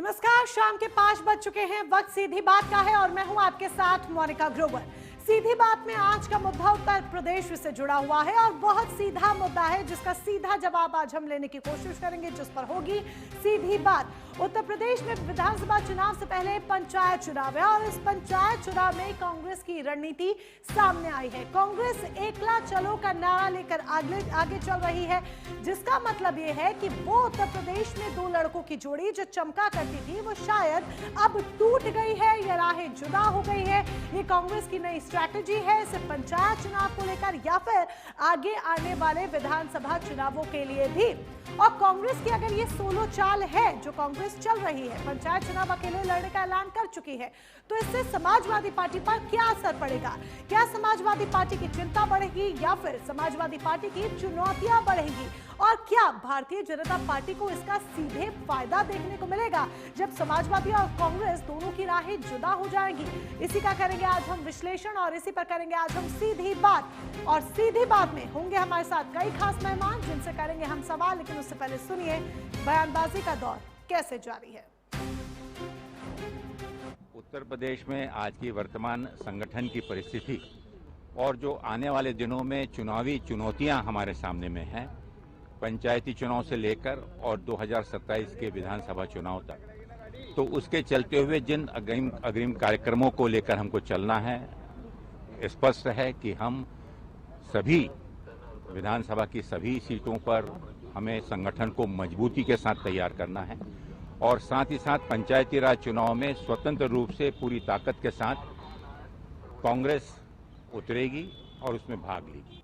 नमस्कार, शाम के 5 बज चुके हैं। वक्त सीधी बात का है और मैं हूं आपके साथ मोनिका ग्रोवर। सीधी बात में आज का मुद्दा उत्तर प्रदेश से जुड़ा हुआ है और बहुत सीधा मुद्दा है जिसका सीधा जवाब आज हम लेने की कोशिश करेंगे, जिस पर होगी सीधी बात। उत्तर प्रदेश में विधानसभा चुनाव से पहले पंचायत चुनाव है और इस पंचायत चुनाव में कांग्रेस की रणनीति सामने आई है। कांग्रेस एकला चलो का नारा लेकर आगे चल रही है, जिसका मतलब यह है कि वो उत्तर प्रदेश में दो लड़कों की जोड़ी जो चमका करती थी वो शायद अब टूट गई है या राहें जुदा हो गई है। ये कांग्रेस की नई स्ट्रैटेजी है, इसे पंचायत चुनाव को लेकर या फिर आगे आने वाले विधानसभा चुनावों के लिए भी। और कांग्रेस की अगर ये सोलो चाल है जो कांग्रेस चल रही है, पंचायत चुनाव अकेले लड़ने का ऐलान कर चुकी है, तो इससे समाजवादी पार्टी पर क्या असर पड़ेगा? क्या समाजवादी पार्टी की चिंता बढ़ेगी या फिर समाजवादी पार्टी की चुनौतियां बढ़ेंगी? और क्या भारतीय जनता पार्टी को इसका सीधे फायदा देखने को मिलेगा जब समाजवादी और कांग्रेस दोनों की राहें जुदा हो जाएंगी? इसी का करेंगे आज हम विश्लेषण और इसी पर करेंगे आज हम सीधी बात। और सीधी बात में होंगे हमारे साथ कई खास मेहमान जिनसे करेंगे हम सवाल, लेकिन उससे पहले सुनिए बयानबाजी का दौर कैसे जारी है। उत्तर प्रदेश में आज की वर्तमान संगठन की परिस्थिति और जो आने वाले दिनों में चुनावी चुनौतियां हमारे सामने में हैं, पंचायती चुनाव से लेकर और 2027 के विधानसभा चुनाव तक, तो उसके चलते हुए जिन अग्रिम कार्यक्रमों को लेकर हमको चलना है, स्पष्ट है कि हम सभी विधानसभा की सभी सीटों पर हमें संगठन को मजबूती के साथ तैयार करना है और साथ ही साथ पंचायती राज चुनाव में स्वतंत्र रूप से पूरी ताकत के साथ कांग्रेस उतरेगी और उसमें भाग लेगी।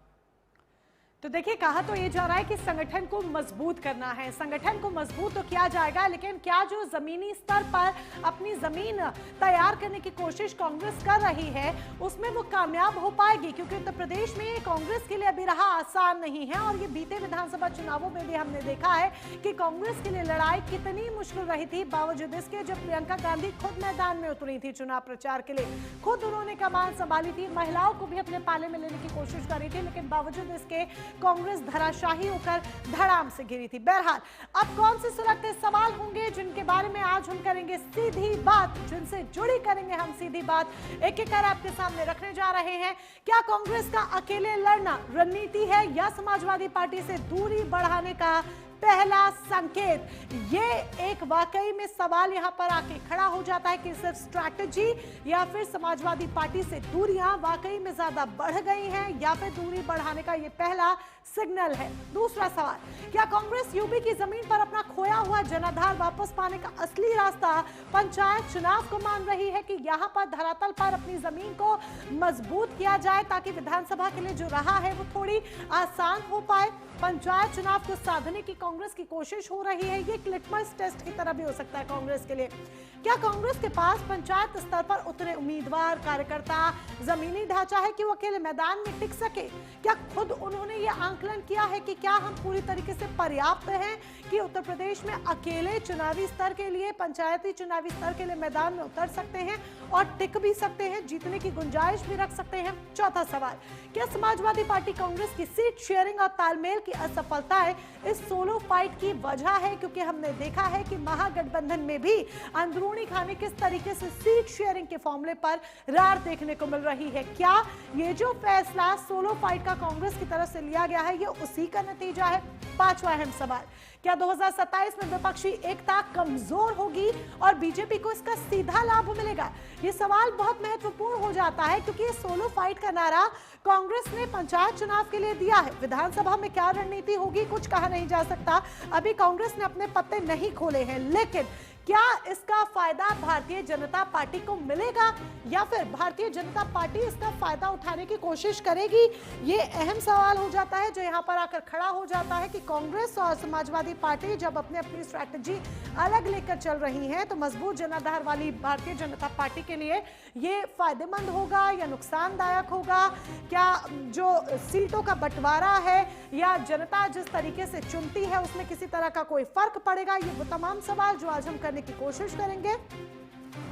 तो देखिए, कहा तो ये जा रहा है कि संगठन को मजबूत करना है। संगठन को मजबूत तो किया जाएगा, लेकिन क्या जो जमीनी स्तर पर अपनी जमीन तैयार करने की कोशिश कांग्रेस कर रही है उसमें वो कामयाब हो पाएगी? क्योंकि उत्तर प्रदेश में कांग्रेस के लिए अभी रहा आसान नहीं है और ये बीते विधानसभा चुनावों में भी हमने देखा है कि कांग्रेस के लिए लड़ाई कितनी मुश्किल रही थी, बावजूद इसके जब प्रियंका गांधी खुद मैदान में उतरी थी चुनाव प्रचार के लिए, खुद उन्होंने कमान संभाली थी, महिलाओं को भी अपने पाले में लेने की कोशिश करी थी, लेकिन बावजूद इसके कांग्रेस धराशाही होकर धड़ाम से गिरी थी। बहरहाल, अब कौन से सुलगते सवाल होंगे जिनके बारे में आज हम करेंगे सीधी बात, जिनसे जुड़ी करेंगे हम सीधी बात, एक एक कर आपके सामने रखने जा रहे हैं। क्या कांग्रेस का अकेले लड़ना रणनीति है या समाजवादी पार्टी से दूरी बढ़ाने का पहला संकेत? ये एक वाकई में सवाल यहां पर आके खड़ा हो जाता है कि सिर्फ स्ट्रैटेजी या फिर समाजवादी पार्टी से दूरियां वाकई में ज्यादा बढ़ गई हैं या फिर दूरी बढ़ाने का ये पहला सिग्नल है। दूसरा सवाल, क्या कांग्रेस यूपी की जमीन पर अपना खोया हुआ जनाधार वापस पाने का असली रास्ता पंचायत चुनाव को मान रही है कि यहां पर धरातल पर अपनी जमीन को मजबूत किया जाए ताकि विधानसभा के लिए जो रहा है वो थोड़ी आसान हो पाए? पंचायत चुनाव को साधने की कांग्रेस की कोशिश हो रही है, ये एक लिटमस टेस्ट की तरह भी हो सकता है कांग्रेस के लिए। क्या कांग्रेस के पास पंचायत स्तर पर उतने उम्मीदवार, कार्यकर्ता, जमीनी ढांचा है कि वो अकेले मैदान में टिक सके? क्या खुद उन्होंने ये आंकलन किया है कि क्या हम पूरी तरीके से पर्याप्त हैं कि उत्तर प्रदेश में अकेले चुनावी स्तर के लिए, पंचायती चुनावी स्तर के लिए मैदान में उतर सकते हैं और टिक भी सकते हैं, जीतने की गुंजाइश भी रख सकते हैं? चौथा सवाल, क्या समाजवादी पार्टी कांग्रेस की सीट शेयरिंग और तालमेल की असफलताएं इस सोलो फाइट की वजह है? क्योंकि हमने देखा है कि महागठबंधन में भी अंदरूनी खाने किस तरीके से सीट शेयरिंग के फॉर्मूले पर रार देखने को मिल रही है। क्या ये जो फैसला सोलो फाइट का कांग्रेस की तरफ से लिया गया है ये उसी का नतीजा है? पांचवा अहम सवाल, क्या 2027 में विपक्षी एकता कमजोर होगी और बीजेपी को इसका सीधा लाभ मिलेगा? ये सवाल बहुत महत्वपूर्ण हो जाता है क्योंकि ये सोलो फाइट का नारा कांग्रेस ने पंचायत चुनाव के लिए दिया है। विधानसभा में क्या रणनीति होगी कुछ कहा नहीं जा सकता, अभी कांग्रेस ने अपने पत्ते नहीं खोले हैं, लेकिन क्या इसका फायदा भारतीय जनता पार्टी को मिलेगा या फिर भारतीय जनता पार्टी इसका फायदा उठाने की कोशिश करेगी? ये अहम सवाल हो जाता है जो यहाँ पर आकर खड़ा हो जाता है कि कांग्रेस और समाजवादी पार्टी जब अपने अपनी स्ट्रैटेजी अलग लेकर चल रही हैं तो मजबूत जनाधार वाली भारतीय जनता पार्टी के लिए ये फायदेमंद होगा या नुकसानदायक होगा? क्या जो सीटों का बंटवारा है या जनता जिस तरीके से चुनती है उसमें किसी तरह का कोई फर्क पड़ेगा? ये वो तमाम सवाल जो आज हम करने की कोशिश करेंगे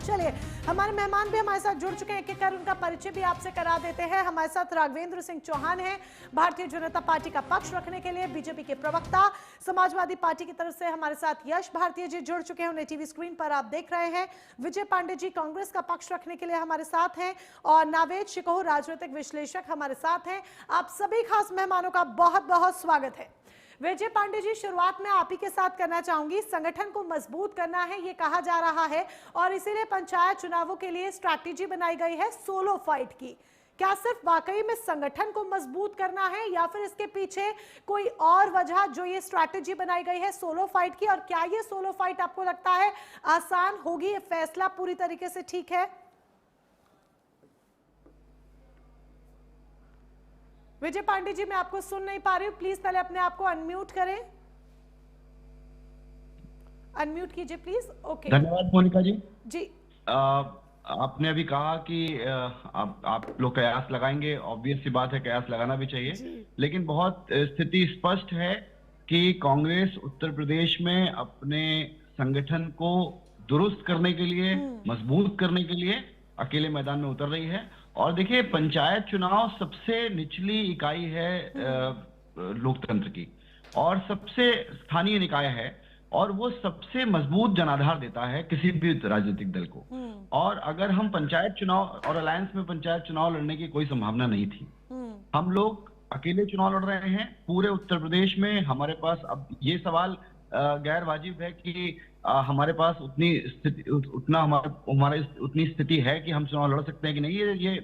चलिए, हमारे मेहमान भी हमारे साथ जुड़ चुके हैं, एक एक कर उनका परिचय भी आपसे करा देते हैं। हमारे साथ राघवेंद्र सिंह चौहान हैं, भारतीय जनता पार्टी का पक्ष रखने के लिए बीजेपी के प्रवक्ता। समाजवादी पार्टी की तरफ से हमारे साथ यश भारतीय जी जुड़ चुके हैं, उन्हें टीवी स्क्रीन पर आप देख रहे हैं। विजय पांडे जी कांग्रेस का पक्ष रखने के लिए हमारे साथ हैं और नावेद शिकोह राजनीतिक विश्लेषक हमारे साथ हैं। आप सभी खास मेहमानों का बहुत बहुत स्वागत है। विजय पांडे जी, शुरुआत में आप ही के साथ करना चाहूंगी। संगठन को मजबूत करना है ये कहा जा रहा है और इसीलिए पंचायत चुनावों के लिए स्ट्रैटेजी बनाई गई है सोलो फाइट की। क्या सिर्फ वाकई में संगठन को मजबूत करना है या फिर इसके पीछे कोई और वजह जो ये स्ट्रैटेजी बनाई गई है सोलो फाइट की? और क्या ये सोलो फाइट आपको लगता है आसान होगी? ये फैसला पूरी तरीके से ठीक है? विजय पांडे जी, मैं आपको सुन नहीं पा रही हूँ, प्लीज पहले अपने आप को अनम्यूट करें। अनम्यूट कीजिए प्लीज। ओके, धन्यवाद मोनिका जी। जी आपने अभी कहा कि आप लोग कयास लगाएंगे, ऑब्वियस सी बात है, कयास लगाना भी चाहिए, लेकिन बहुत स्थिति स्पष्ट है कि कांग्रेस उत्तर प्रदेश में अपने संगठन को दुरुस्त करने के लिए, मजबूत करने के लिए अकेले मैदान में उतर रही है। और देखिए, पंचायत चुनाव सबसे निचली इकाई है लोकतंत्र की और सबसे स्थानीय निकाय है और वो सबसे मजबूत जनाधार देता है किसी भी राजनीतिक दल को। और अगर हम पंचायत चुनाव और अलायंस में पंचायत चुनाव लड़ने की कोई संभावना नहीं थी, हम लोग अकेले चुनाव लड़ रहे हैं पूरे उत्तर प्रदेश में। हमारे पास अब ये सवाल गैर वाजिब है कि हमारे पास उतनी स्थिति है कि हम चुनाव लड़ सकते हैं कि नहीं।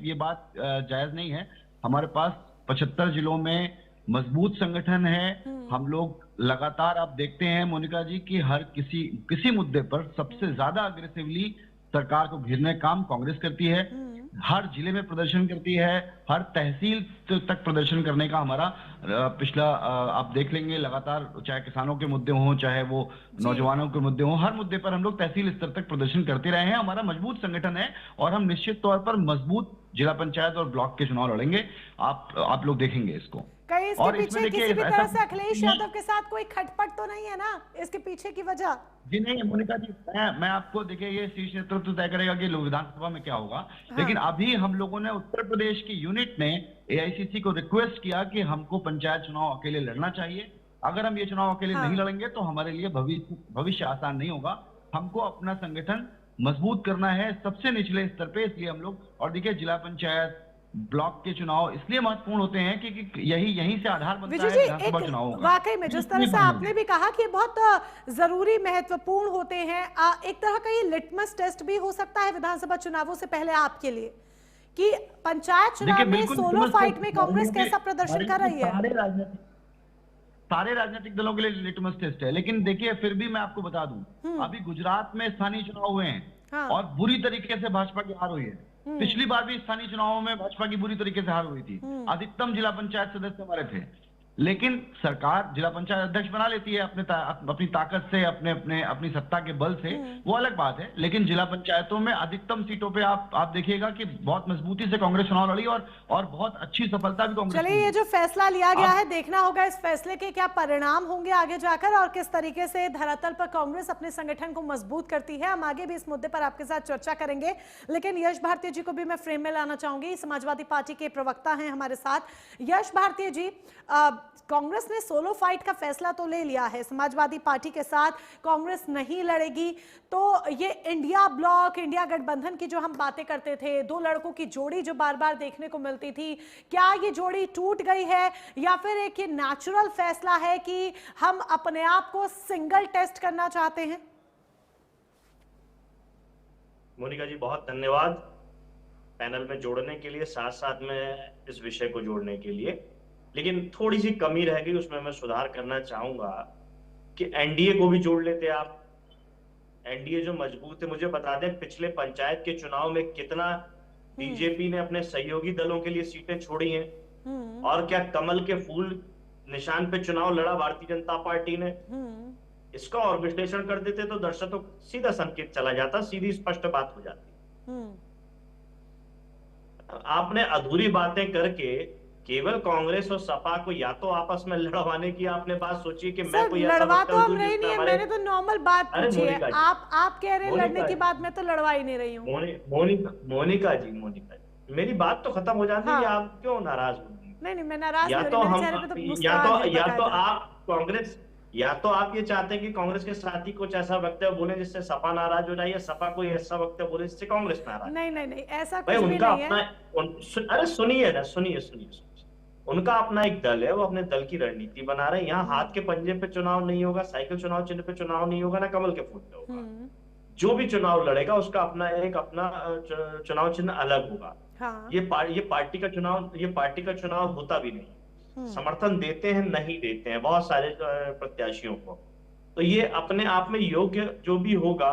ये बात जायज नहीं है। हमारे पास 75 जिलों में मजबूत संगठन है। हम लोग लगातार, आप देखते हैं मोनिका जी, कि हर किसी मुद्दे पर सबसे ज्यादा अग्रेसिवली सरकार को घेरने का काम कांग्रेस करती है। हर जिले में प्रदर्शन करती है, हर तहसील तक प्रदर्शन करने का हमारा पिछला आप देख लेंगे लगातार, चाहे किसानों के मुद्दे हों, चाहे वो नौजवानों के मुद्दे हों, हर मुद्दे पर हम लोग तहसील स्तर तक प्रदर्शन करते रहे हैं। हमारा मजबूत संगठन है और हम निश्चित तौर पर मजबूत जिला पंचायत और ब्लॉक के चुनाव लड़ेंगे। आप लोग देखेंगे इसको। कहीं इसके पीछे किसी भी तरह से अखिलेश यादव के साथ कोई खटपट तो नहीं है ना, इसके पीछे की वजह? जी नहीं मोनिका जी, मैं आपको, देखिए, ये शीर्ष नेतृत्व तय करेगा कि विधानसभा में क्या होगा। हाँ। लेकिन अभी हम लोगों ने, उत्तर प्रदेश की यूनिट ने एआईसीसी को रिक्वेस्ट किया कि हमको पंचायत चुनाव अकेले लड़ना चाहिए। अगर हम ये चुनाव अकेले नहीं लड़ेंगे तो हमारे लिए भविष्य आसान नहीं होगा। हमको अपना संगठन मजबूत करना है सबसे निचले स्तर पे। इसलिए हम लोग, और देखिए, जिला पंचायत, ब्लॉक के चुनाव इसलिए महत्वपूर्ण होते हैं कि यहीं से आधार बनता है विधानसभा चुनावों का। वाकई में जिस तरह से आपने भी कहा कि बहुत जरूरी, महत्वपूर्ण होते हैं, एक तरह का ये लिटमस टेस्ट भी हो सकता है विधानसभा चुनावों से पहले आपके लिए कि पंचायत चुनाव में सोलो फाइट में कांग्रेस कैसा प्रदर्शन कर रही है। सारे राजनीतिक दलों के लिए लिटमस टेस्ट है। लेकिन देखिए, फिर भी मैं आपको बता दूं, अभी गुजरात में स्थानीय चुनाव हुए हैं और बुरी तरीके से भाजपा की हार हुई है। पिछली बार भी स्थानीय चुनावों में भाजपा की बुरी तरीके से हार हुई थी। अधिकतम जिला पंचायत सदस्य हमारे थे, लेकिन सरकार जिला पंचायत अध्यक्ष बना लेती है अपनी ताकत से, अपनी सत्ता के बल से, वो अलग बात है। लेकिन जिला पंचायतों में अधिकतम सीटों पे आप देखिएगा कि बहुत मजबूती से कांग्रेस चुनाव लड़ी और बहुत अच्छी सफलता भी कांग्रेस। चलिए, ये जो फैसला लिया गया है, देखना होगा इस फैसले के क्या परिणाम होंगे आगे जाकर और किस तरीके से धरातल पर कांग्रेस अपने संगठन को मजबूत करती है। हम आगे भी इस मुद्दे पर आपके साथ चर्चा करेंगे, लेकिन यश भारतीय जी को भी मैं फ्रेम में लाना चाहूंगी। समाजवादी पार्टी के प्रवक्ता हैं हमारे साथ। यश भारतीय जी, कांग्रेस ने सोलो फाइट का फैसला तो ले लिया है, समाजवादी पार्टी के साथ कांग्रेस नहीं लड़ेगी, तो ये इंडिया ब्लॉक, इंडिया गठबंधन की जो हम बातें करते थे, दो लड़कों की जोड़ी जो बार बार देखने को मिलती थी, क्या ये जोड़ी टूट गई है या फिर एक ये नेचुरल फैसला है कि हम अपने आप को सिंगल टेस्ट करना चाहते हैं? मोनिका जी, बहुत धन्यवाद पैनल में जोड़ने के लिए, साथ साथ में इस विषय को जोड़ने के लिए। लेकिन थोड़ी सी कमी रह गई, उसमें मैं सुधार करना चाहूंगा कि एनडीए को भी जोड़ लेते आप। एनडीए जो मजबूत है, मुझे बता दें पिछले पंचायत के चुनाव में कितना बीजेपी ने अपने सहयोगी दलों के लिए सीटें छोड़ी हैं और क्या कमल के फूल निशान पे चुनाव लड़ा भारतीय जनता पार्टी ने। इसका और विश्लेषण कर देते तो दर्शकों को सीधा संकेत चला जाता, सीधी स्पष्ट बात हो जाती। आपने अधूरी बातें करके केवल कांग्रेस और सपा को या तो आपस में लड़वाने की आपने बात सोची कि मैं सर कोई ऐसा लड़वा वक्तव्य तो हम दूं रही जिसमें नहीं है, हमारे मैंने तो नॉर्मल बात अरे पूछी है। मोनिका जी, आप कह रहे हैं लड़ने मोनिका की जी, बात, मैं तो लड़वा ही नहीं रही हूँ। मोनिका जी मेरी बात तो खत्म हो जाती है, हाँ। आप क्यों नाराज हो रही हैं? नहीं मैं नाराज या नहीं हो तो रही, मेरे हम चेहरे पे तो या मुस्कान तो है या तो बकायदा। आप कांग्रेस या तो आप ये चाहते हैं कि कांग्रेस के साथी कुछ ऐसा वक्तव्य बोले जिससे सपा नाराज हो जाए, या सपा कोई ऐसा वक्तव्य बोले जिससे कांग्रेस नाराज। नहीं ऐसा भाई कुछ भी उनका नहीं अपना है। अरे सुनिए ना, सुनिए। उनका अपना एक दल है, वो अपने दल की रणनीति बना रहे हैं। यहाँ हाथ के पंजे पे चुनाव नहीं होगा, साइकिल चुनाव चिन्ह पे चुनाव नहीं होगा, ना कमल के फूल पे होगा। जो भी चुनाव लड़ेगा उसका अपना चुनाव चिन्ह अलग होगा। हाँ। ये पार्टी का चुनाव होता भी नहीं। समर्थन देते हैं, नहीं देते हैं बहुत सारे प्रत्याशियों को। तो ये अपने आप में योग्य जो भी होगा,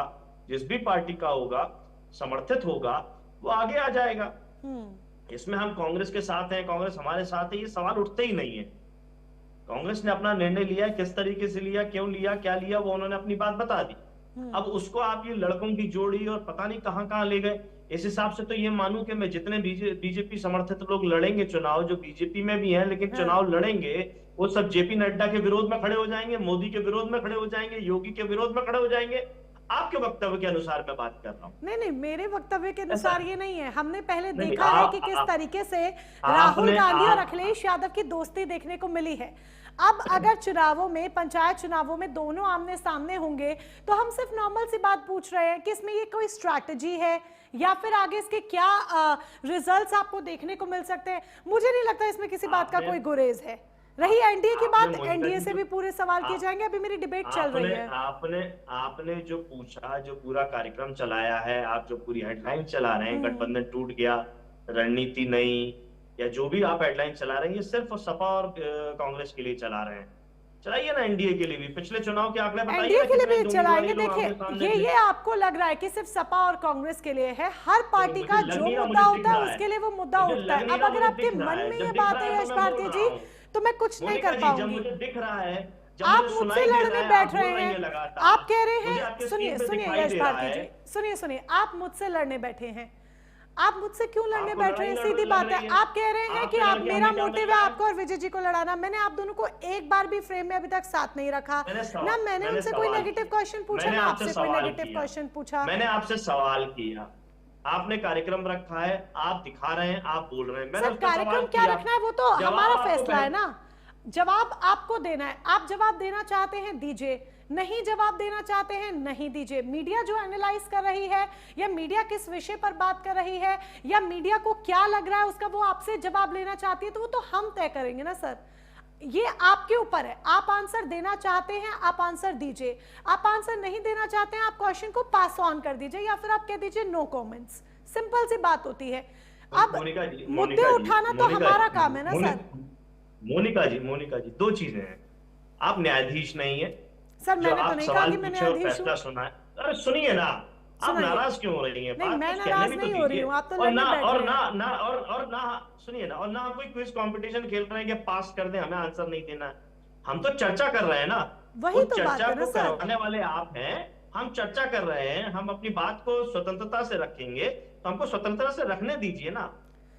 जिस भी पार्टी का होगा, समर्थित होगा, वो आगे आ जाएगा। इसमें हम कांग्रेस के साथ हैं, कांग्रेस हमारे साथ है, ये सवाल उठते ही नहीं है। कांग्रेस ने अपना निर्णय लिया, किस तरीके से लिया, क्यों लिया, क्या लिया, वो उन्होंने अपनी बात बता दी। अब उसको आप ये लड़कों की जोड़ी और पता नहीं कहां ले गए। इस हिसाब से तो ये मानूं कि मैं जितने बीजेपी समर्थित लोग लड़ेंगे चुनाव, जो बीजेपी में भी हैं लेकिन चुनाव लड़ेंगे, वो सब जेपी नड्डा के विरोध में खड़े हो जाएंगे, मोदी के विरोध में खड़े हो जाएंगे, योगी के विरोध में खड़े हो जाएंगे। आपके वक्तव्य के अनुसार मैं बात कर रहा हूँ। नहीं मेरे वक्तव्य के अनुसार ये नहीं है। हमने पहले देखा है कि किस तरीके से राहुल गांधी और अखिलेश यादव की दोस्ती देखने को मिली है। अब अगर चुनावों में, पंचायत चुनावों में दोनों आमने सामने होंगे, तो हम सिर्फ नॉर्मल सी बात पूछ रहे हैं कि इसमें ये कोई स्ट्रैटेजी है या फिर आगे इसके क्या रिजल्ट्स आपको देखने को मिल सकते हैं। मुझे नहीं लगता इसमें किसी बात का कोई गुरेज है। रही एनडीए की बात, एनडीए से भी पूरे सवाल किए जाएंगे, अभी मेरी डिबेट चल रही है। आपने जो पूछा, जो पूरा कार्यक्रम चलाया है, आप जो पूरी हेडलाइन चला रहे हैं, गठबंधन टूट गया, रणनीति नहीं, या जो भी आप हेडलाइन चला रहे हैं, ये सिर्फ सपा और कांग्रेस के लिए चला रहे हैं। चलाइए ना एनडीए के लिए भी, पिछले चुनाव के आंकड़े बताइए। एनडीए के लिए भी चलाएंगे। देखिए ये आपको लग रहा है कि सिर्फ सपा और कांग्रेस के लिए है। हर पार्टी का जो मुद्दा होता है उसके लिए वो मुद्दा उठता है। अब अगर आपके मन में ये बात है यश भारती जी, तो मैं कुछ नहीं कर पाऊंगी। मुझे दिख रहा है, आप मुझसे लड़ने बैठ रहे हैं, आप कह रहे हैं, सुनिए यश भारती जी, सुनिए, आप मुझसे लड़ने बैठे हैं। आप मुझसे क्यों लड़ने बैठ रहे हैं? सीधी बात है, आप कह रहे हैं कि आप, मेरा मोटिव है आपको और विजय जी को लड़ाना। मैंने आप दोनों को एक बार भी फ्रेम में अभी तक साथ नहीं रखा ना। मैंने उनसे कोई नेगेटिव क्वेश्चन पूछा ना आपसे कोई नेगेटिव क्वेश्चन पूछा। मैंने आपसे सवाल किया, आपने कार्यक्रम रखा है, आप दिखा रहे हैं, आप बोल रहे हैं। सर कार्यक्रम क्या रखना है वो तो हमारा फैसला है ना। जवाब आपको देना है, आप जवाब देना चाहते हैं दीजिए, नहीं जवाब देना चाहते हैं नहीं दीजिए। मीडिया जो एनालाइज कर रही है, या मीडिया किस विषय पर बात कर रही है, या मीडिया को क्या लग रहा है उसका वो आपसे जवाब लेना चाहती है, तो वो तो हम तय करेंगे ना सर। ये आपके ऊपर है। आप आंसर देना चाहते हैं, आप आंसर दीजिए। आप आंसर नहीं देना चाहते हैं, आप क्वेश्चन को पास ऑन कर दीजिए, या फिर आप कह दीजिए नो कमेंट्स। सिंपल सी बात होती है। अब मुद्दे उठाना तो हमारा काम है ना सर। मोनिका जी, दो चीजें हैं। आप न्यायाधीश नहीं है सर, मैंने तो नहीं कहा कि मैं न्यायाधीश हूं। सुना है, अरे सुनिए ना, आप नाराज क्यों हो रही हैं? नहीं, मैं नाराज नहीं हो रही हूं, आप तो लड़ने बैठ रहे हैं। सुनिए ना, और ना कोई क्विज कंपटीशन खेल रहे हैं कि पास कर दें, हमें आंसर नहीं देना है। हम तो चर्चा कर रहे हैं ना, वही तो बात चर्चा है ना को सर। करवाने वाले आप हैं। हम चर्चा कर रहे हैं, हम अपनी बात को स्वतंत्रता से रखेंगे, तो हमको स्वतंत्रता से रखने दीजिए ना।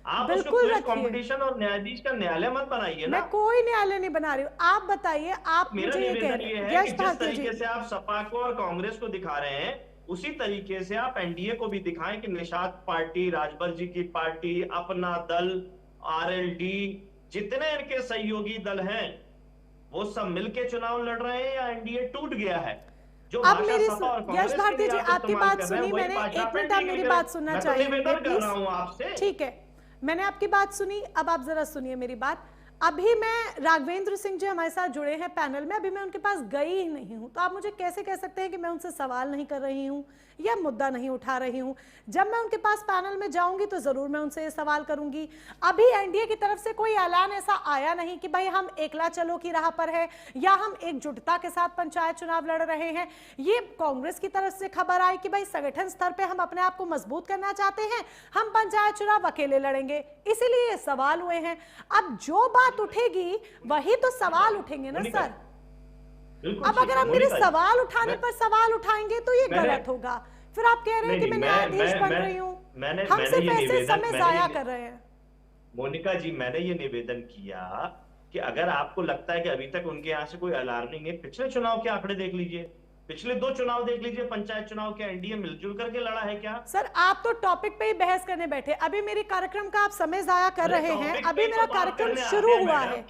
आप उसको क्विज कंपटीशन और न्यायाधीश का न्यायालय मत बनाइए ना। मैं कोई न्यायालय नहीं बना रही हूँ, आप बताइए। आप मुझे ये कह रहे हैं जिस तरीके से आप सपा को और कांग्रेस को दिखा रहे हैं, उसी तरीके से आप एनडीए को भी दिखाएं कि निषाद पार्टी, राजभर जी की पार्टी, अपना दल, आरएलडी, जितने इनके सहयोगी दल हैं, वो सब मिलके चुनाव लड़ रहे हैं, या एनडीए टूट गया है? जो अब मेरी यश भारती जी आपकी बात सुनी मैंने, एक मिनट आप मेरी बात सुनना चाहिए। ठीक है, मैंने आपकी बात सुनी, अब आप जरा सुनिए मेरी बात। अभी मैं राघवेंद्र सिंह जी हमारे साथ जुड़े हैं पैनल में, अभी मैं उनके पास गई ही नहीं हूं, तो आप मुझे कैसे कह सकते हैं कि मैं उनसे सवाल नहीं कर रही हूं या मुद्दा नहीं उठा रही हूं? जब मैं उनके पास पैनल में जाऊंगी तो जरूर मैं उनसे ये सवाल करूंगी। अभी एनडीए की तरफ से कोई ऐलान ऐसा आया नहीं कि भाई हम एकला चलो की राह पर है, या हम एकजुटता के साथ पंचायत चुनाव लड़ रहे हैं। ये कांग्रेस की तरफ से खबर आई कि भाई संगठन स्तर पे हम अपने आप को मजबूत करना चाहते हैं, हम पंचायत चुनाव अकेले लड़ेंगे, इसीलिए ये सवाल हुए हैं। अब जो बात उठेगी वही तो सवाल उठेंगे ना सर। अब अगर आप मेरे सवाल उठाने पर सवाल उठाएंगे तो ये गलत होगा। फिर आप कह रहे हैं कि मैं न्यायाधीश बन रही हूँ, हम सिर्फ ऐसे समय जाया कर रहे हैं। मोनिका जी, मैंने ये निवेदन किया कि अगर आपको लगता है कि अभी तक उनके यहाँ से कोई अलार्मिंग नहीं, पिछले चुनाव के आंकड़े देख लीजिए, पिछले 2 चुनाव देख लीजिए, पंचायत चुनाव के एनडीए मिलजुल करके लड़ा है क्या? सर आप तो टॉपिक पे ही बहस करने बैठे, अभी मेरे कार्यक्रम का आप समय जाया कर रहे हैं। अभी मेरा कार्यक्रम शुरू हुआ है,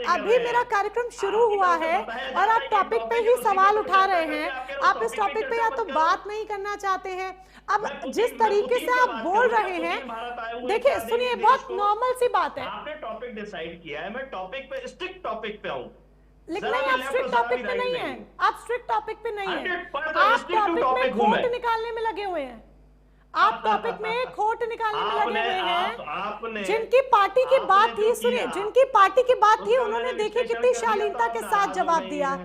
अभी मेरा कार्यक्रम शुरू हुआ है और आप टॉपिक पे ही सवाल उठा रहे हैं। आप इस टॉपिक पे या तो बात नहीं करना चाहते हैं। अब जिस तरीके से आप बोल रहे हैं, देखिए सुनिए, बहुत नॉर्मल सी बात है। आपने टॉपिक डिसाइड किया है, मैं टॉपिक पे, स्ट्रिक्ट टॉपिक पे आऊं। लेकिन नहीं, आप स्ट्रिक्ट टॉपिक पे नहीं है, आप स्ट्रिक्ट टॉपिक पे नहीं है, आप टॉपिक में खोट निकालने में लगे हुए हैं। आप टॉपिक में खोट निकालने में लगे हुए हैं। जिनकी पार्टी की बात थी, सुनिए, जिनकी पार्टी की बात थी उन्होंने देखिए कितनी शालीनता के साथ जवाब दिया।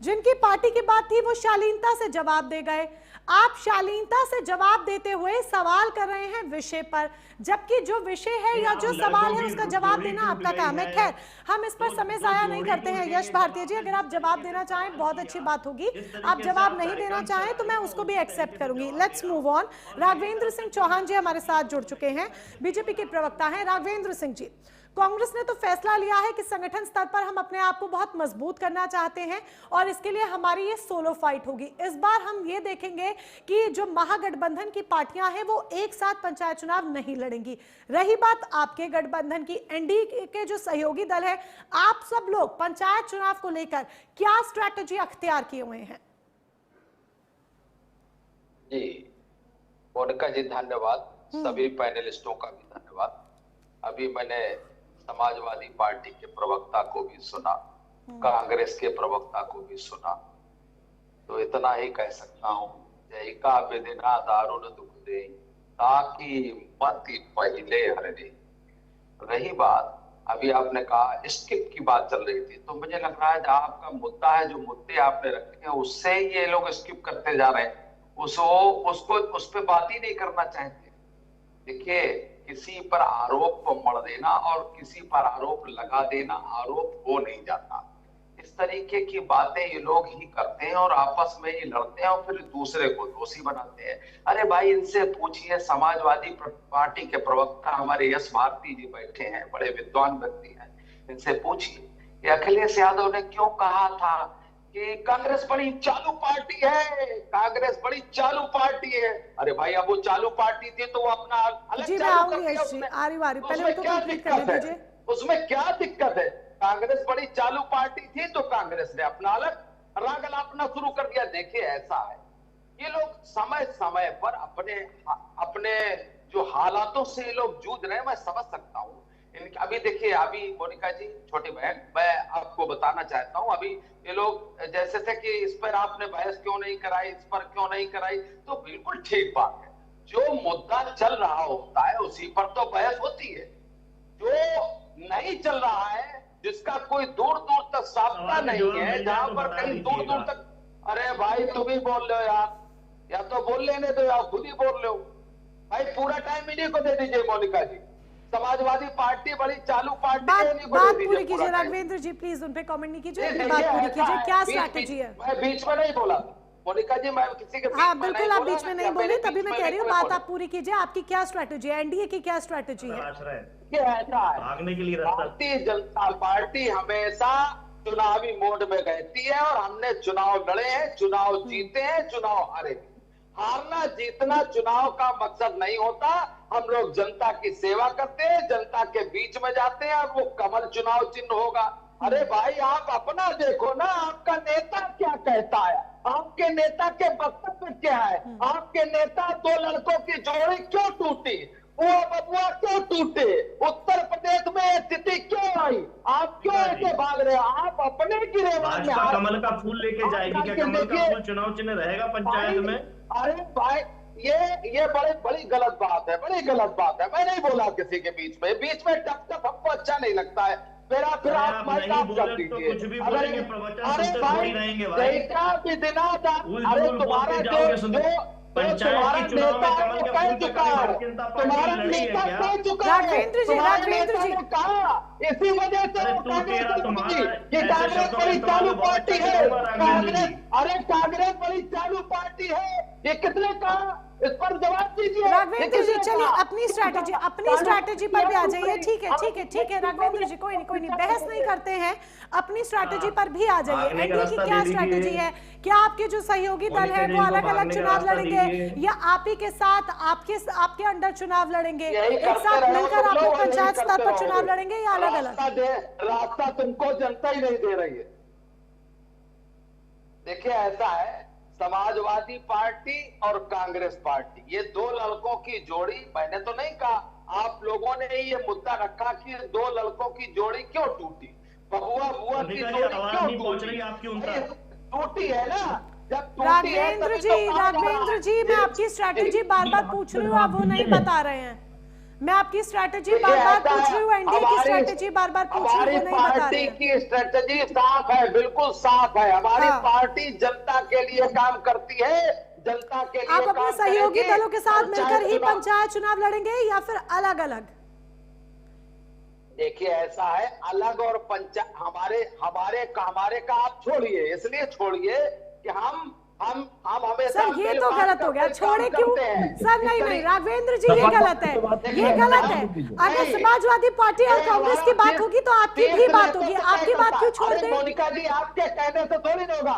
जिनकी पार्टी की बात थी वो शालीनता से जवाब दे गए। आप शालीनता से जवाब देते हुए सवाल कर रहे हैं विषय पर, जबकि जो विषय है या जो सवाल है उसका जवाब देना आपका काम है। खैर, हम इस पर समय जाया नहीं करते हैं। यश भारती जी, अगर आप जवाब देना चाहें बहुत अच्छी बात होगी, आप जवाब नहीं देना चाहें तो मैं उसको भी एक्सेप्ट करूंगी। Let's move on. Raghavendra Singh Chauhan ji हमारे साथ जुड़ चुके हैं, बीजेपी के प्रवक्ता हैं। राघवेंद्र सिंह जी, कांग्रेस ने तो फैसला लिया है कि संगठन स्तर पर हम अपने आप को बहुत मजबूत करना चाहते हैं और इसके लिए हमारी ये सोलो फाइट होगी। इस बार हम ये देखेंगे कि जो महागठबंधन की पार्टियां हैं वो एक साथ पंचायत चुनाव नहीं लड़ेंगी। रही बात आपके गठबंधन की, एनडीए के जो सहयोगी दल है, आप सब लोग पंचायत चुनाव को लेकर क्या स्ट्रैटेजी अख्तियार किए हुए हैं? जी मोनिका जी, धन्यवाद। सभी पैनलिस्टों का भी धन्यवाद। अभी मैंने समाजवादी पार्टी के प्रवक्ता को भी सुना, कांग्रेस के प्रवक्ता को भी सुना, तो इतना ही कह सकता हूँ, जयका वेदना दारुण दुख दे ताकि मति पहिले हरने। रही बात, अभी आपने कहा स्किप की बात चल रही थी, तो मुझे लग रहा है जो आपका मुद्दा है, जो मुद्दे आपने रखे हैं उससे ही ये लोग स्किप करते जा रहे हैं, उस पे बात ही नहीं करना चाहते। देखिए, किसी पर आरोप मढ़ देना और किसी पर आरोप लगा देना आरोप हो नहीं जाता। इस तरीके की बातें ये लोग ही करते हैं और आपस में ही लड़ते हैं और फिर दूसरे को दोषी बनाते हैं। अरे भाई, इनसे पूछिए, समाजवादी पार्टी के प्रवक्ता हमारे यश भारती जी बैठे हैं, बड़े विद्वान व्यक्ति हैं, इनसे पूछिए अखिलेश यादव ने क्यों कहा था कि कांग्रेस बड़ी चालू पार्टी है, कांग्रेस बड़ी चालू पार्टी है। अरे भाई, अब वो चालू पार्टी थी तो वो अपना अलग चालू कर दिया। उसमें क्या दिक्कत है? कांग्रेस बड़ी चालू पार्टी थी तो कांग्रेस ने अपना अलग राग अलापना शुरू कर दिया। देखिए, ऐसा है, ये लोग समय समय पर अपने जो हालातों से ये लोग जूझ रहे हैं, मैं समझ सकता हूँ। अभी देखिए, अभी मोनिका जी, छोटी बहन, मैं आपको बताना चाहता हूँ, अभी ये लोग जैसे थे कि इस पर आपने बहस क्यों नहीं कराई, इस पर क्यों नहीं कराई, तो बिल्कुल ठीक बात है। जो मुद्दा चल रहा होता है उसी पर तो बहस होती है। जो नहीं चल रहा है, जिसका कोई दूर दूर तक साबता नहीं है, जहां पर कहीं दूर दूर तक, अरे भाई तुम ही बोल रहे हो यार, या तो बोल लेने दो या खुद ही बोल रहे हो। भाई पूरा टाइम इन्हीं को दे दीजिए। मोनिका जी, समाजवादी पार्टी बड़ी चालू पार्टी है, बात पूरी कीजिए। राघवेंद्र जी प्लीज उन पे कमेंट नहीं कीजिए, बात पूरी कीजिए। क्या स्ट्रैटेजी है? मैं बीच में नहीं बोला मोनिका जी, मैं किसी के हाँ बिल्कुल, आप बीच में नहीं बोले, तभी मैं कह रही हूँ बात आप पूरी कीजिए। आपकी क्या स्ट्रैटेजी है, एनडीए की क्या स्ट्रैटेजी है? ये ऐसा है, भागने के लिए भारतीय जनता पार्टी हमेशा चुनावी मोड में रहती है और हमने चुनाव लड़े हैं, चुनाव जीते हैं, चुनाव हारे। हारना जीतना चुनाव का मकसद नहीं होता। हम लोग जनता की सेवा करते हैं, जनता के बीच में जाते हैं और वो कमल चुनाव चिन्ह होगा। अरे भाई, आप अपना देखो ना, आपका नेता क्या कहता है, आपके नेता के वक्तव्य क्या है, आपके नेता दो लड़कों की जोड़ी क्यों टूटी, वो बबुआ क्यों टूटे, उत्तर प्रदेश में स्थिति क्यों आई, आप क्यों ऐसे भाग रहे हो? आप अपने गिरेबान में कमल का फूल लेके जाएगी क्या? कमल का फूल चुनाव चिन्ह रहेगा पंचायत में? अरे भाई, ये बड़ी गलत बात है, बड़ी गलत बात है। मैं नहीं बोला किसी के बीच में टप हमको अच्छा नहीं लगता है। मेरा फिर आप माइक ऑफ कर दीजिए। अरे भाई, अरे तुम्हारा जो तुम्हारा नेता कह चुका है, तुम्हारा नेता कह चुका है, राघवेंद्र जी कहा, इसी वजह से ये कांग्रेस बड़ी चालू पार्टी है, कांग्रेस, अरे कांग्रेस बड़ी चालू पार्टी है, ये किसने कहा? इस पर जवाब दीजिए। राघवेंद्र जी चलिए अपनी स्ट्रैटेजी पर भी आ जाइए। ठीक है राघवेंद्र जी, कोई नहीं, बहस नहीं करते हैं, अपनी स्ट्रैटेजी पर भी आ जाइए। एनडीए की क्या स्ट्रैटेजी है? क्या आपके जो सहयोगी दल है वो अलग अलग चुनाव लड़ेंगे या आप ही के साथ आपके अंडर चुनाव लड़ेंगे? एक साथ मिलकर आप लोग पंचायत स्तर पर चुनाव लड़ेंगे या अलग अलग? रास्ता तुमको जनता ही नहीं दे रही है। देखिए ऐसा है, समाजवादी पार्टी और कांग्रेस पार्टी, ये दो लड़कों की जोड़ी, मैंने तो नहीं कहा, आप लोगों ने ये मुद्दा रखा कि दो लड़कों की जोड़ी क्यों टूटी, बहुआ बुआ की जोड़ी क्यों टूटी है ना। जब टूटी है राघवेंद्र जी मैं आपकी स्ट्रैटेजी बार बार पूछ रही हूँ, आप वो नहीं बता रहे हैं। मैं आपकी स्ट्रैटेजी बार बार पूछ रही हूँ, एनडीए की स्ट्रैटेजी बार बार पूछ रही हूँ, नहीं बता रहे हैं। पार्टी की स्ट्रैटेजी साफ है, बिल्कुल साफ है। हमारी पार्टी जनता के लिए काम करती है, जनता के लिए। आप अपने सहयोगी दलों के साथ मिलकर ही पंचायत चुनाव लड़ेंगे या फिर अलग अलग? देखिए ऐसा है, अलग और पंचायत हमारे का आप छोड़िए, इसलिए छोड़िए कि हम हमेशा सर ये तो गलत हो गया, छोड़े क्यों सर? नहीं राघवेंद्र जी ये गलत है, ये गलत है। अगर समाजवादी पार्टी और कांग्रेस की बात होगी तो आपकी भी बात होगी, आपकी बात क्यों छोड़ दें? मोनिका जी आपके कहने से थोड़ी नहीं होगा,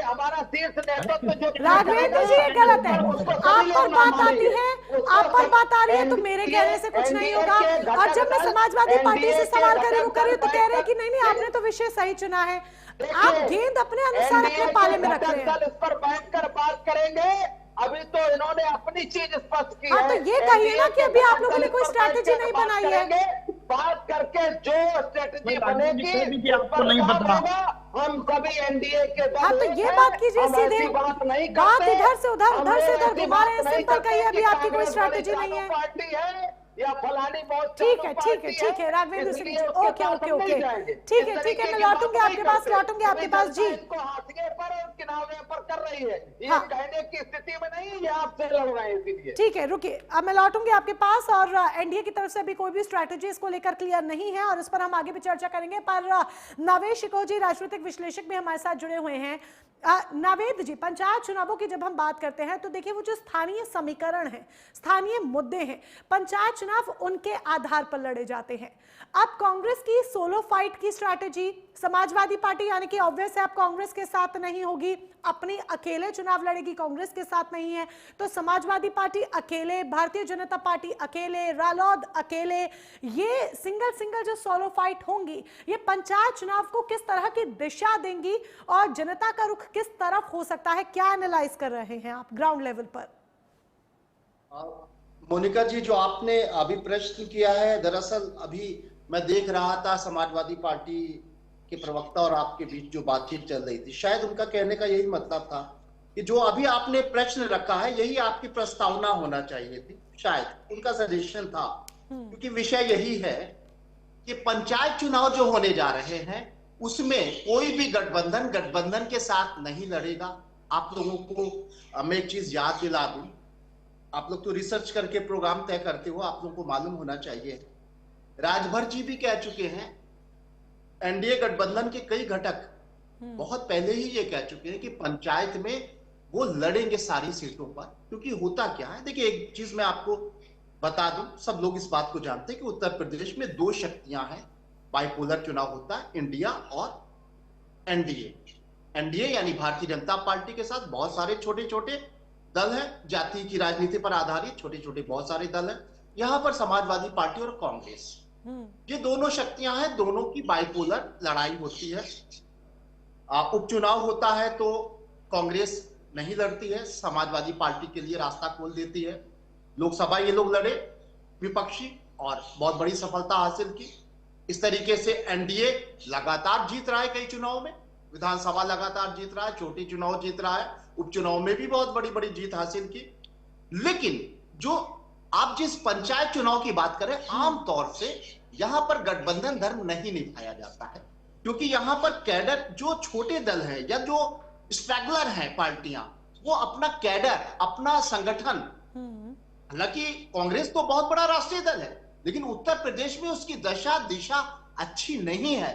हमारा शीर्ष नेतृत्व जो। राघवेंद्र जी ये गलत है, आप पर बात आती है, आप पर बात आ रही है तो मेरे कहने से कुछ नहीं होगा। और जब मैं समाजवादी पार्टी से सवाल कर रही हूँ तो कह रहे हैं कि नहीं आपने तो विषय सही चुना है। आप गेंद अपने अनुसार अपने पाले में रख रहे हैं। इस पर बैठकर बात करेंगे, अभी तो इन्होंने अपनी चीज स्पष्ट की है। तो ये कहिए ना कि अभी आप लोगों ने कोई स्ट्रैटेजी नहीं बनाई है। बात करके जो स्ट्रैटेजी बनेगी आपको नहीं पता, हम सभी एनडीए के। हाँ तो ये बात कीजिए सीधे, बात इधर से उधर, उधर से इधर घुमा रहे हैं। सिंपल कहिए अभी आपकी कोई स्ट्रैटेजी नहीं है। पार्टी है या फलानी बहुत। ठीक है राघवेंद्र सिंह जी, ओके ठीक है मैं लौटूंगी आपके पास जी। हाथिए पर और किनारे पर कर रही है, ये कहने की स्थिति में नहीं, ये आपसे लड़ रहे हैं इसीलिए। ठीक है रुकिए, अब मैं लौटूंगी आपके पास। और एनडीए की तरफ से अभी कोई भी स्ट्रैटेजी इसको लेकर क्लियर नहीं है और इस पर हम आगे भी चर्चा करेंगे। पर नावेद शिकोह जी राजनीतिक विश्लेषक भी हमारे साथ जुड़े हुए हैं। नावेद जी, पंचायत चुनावों की जब हम बात करते हैं तो देखिए वो जो स्थानीय समीकरण है, स्थानीय मुद्दे हैं, पंचायत चुनाव उनके आधार पर लड़े जाते हैं। अब कांग्रेस की सोलो फाइट की स्ट्रैटेजी, समाजवादी पार्टी यानी कि ऑब्वियस है अब कांग्रेस के साथ नहीं होगी, अपनी अकेले चुनाव लड़ेगी, कांग्रेस के साथ नहीं है। तो समाजवादी पार्टी अकेले, भारतीय जनता पार्टी अकेले, रालोद अकेले, ये सिंगल जो सोलो फाइट होंगी ये पंचायत चुनाव को किस तरह की दिशा देंगी और जनता का रुख किस तरफ हो सकता है? क्या एनालाइज कर रहे हैं आप ग्राउंड लेवल पर? मोनिका जी, जो आपने अभी प्रश्न किया है, दरअसल अभी मैं देख रहा था समाजवादी पार्टी के प्रवक्ता और आपके बीच जो बातचीत चल रही थी, शायद उनका कहने का यही मतलब था कि जो अभी आपने प्रश्न रखा है यही आपकी प्रस्तावना होना चाहिए थी, शायद उनका सजेशन था। क्योंकि विषय यही है कि पंचायत चुनाव जो होने जा रहे हैं उसमें कोई भी गठबंधन के साथ नहीं लड़ेगा। आप लोगों को मैं एक चीज याद दिला दूं, आप लोग तो रिसर्च करके प्रोग्राम तय करते हो, आप लोगों को मालूम होना चाहिए, राजभर जी भी कह चुके हैं, एनडीए गठबंधन के कई घटक बहुत पहले ही ये कह चुके हैं कि पंचायत में वो लड़ेंगे सारी सीटों पर। क्योंकि होता क्या है, देखिए एक चीज मैं आपको बता दूं, सब लोग इस बात को जानते हैं कि उत्तर प्रदेश में दो शक्तियां हैं, बाइपोलर चुनाव होता है, इंडिया और एनडीए। एनडीए यानी भारतीय जनता पार्टी के साथ बहुत सारे छोटे छोटे दल हैं, जाति की राजनीति पर आधारित छोटे छोटे बहुत सारे दल हैं। यहां पर समाजवादी पार्टी और कांग्रेस, ये दोनों शक्तियां हैं, दोनों की बाइपोलर लड़ाई होती है। उपचुनाव होता है तो कांग्रेस नहीं लड़ती है, समाजवादी पार्टी के लिए रास्ता खोल देती है। लोकसभा ये लोग लड़े विपक्षी और बहुत बड़ी सफलता हासिल की। इस तरीके से एनडीए लगातार जीत रहा है, कई चुनाव में विधानसभा लगातार जीत रहा है, छोटे चुनाव जीत रहा है, उपचुनाव में भी बहुत बड़ी बड़ी जीत हासिल की। लेकिन जो आप जिस पंचायत चुनाव की बात करें, आमतौर से यहां पर गठबंधन धर्म नहीं निभाया जाता है, क्योंकि यहां पर कैडर जो छोटे दल हैं या जो स्ट्रगलर हैं पार्टियां, वो अपना कैडर, अपना संगठन, हालांकि कांग्रेस तो बहुत बड़ा राष्ट्रीय दल है लेकिन उत्तर प्रदेश में उसकी दशा दिशा अच्छी नहीं है।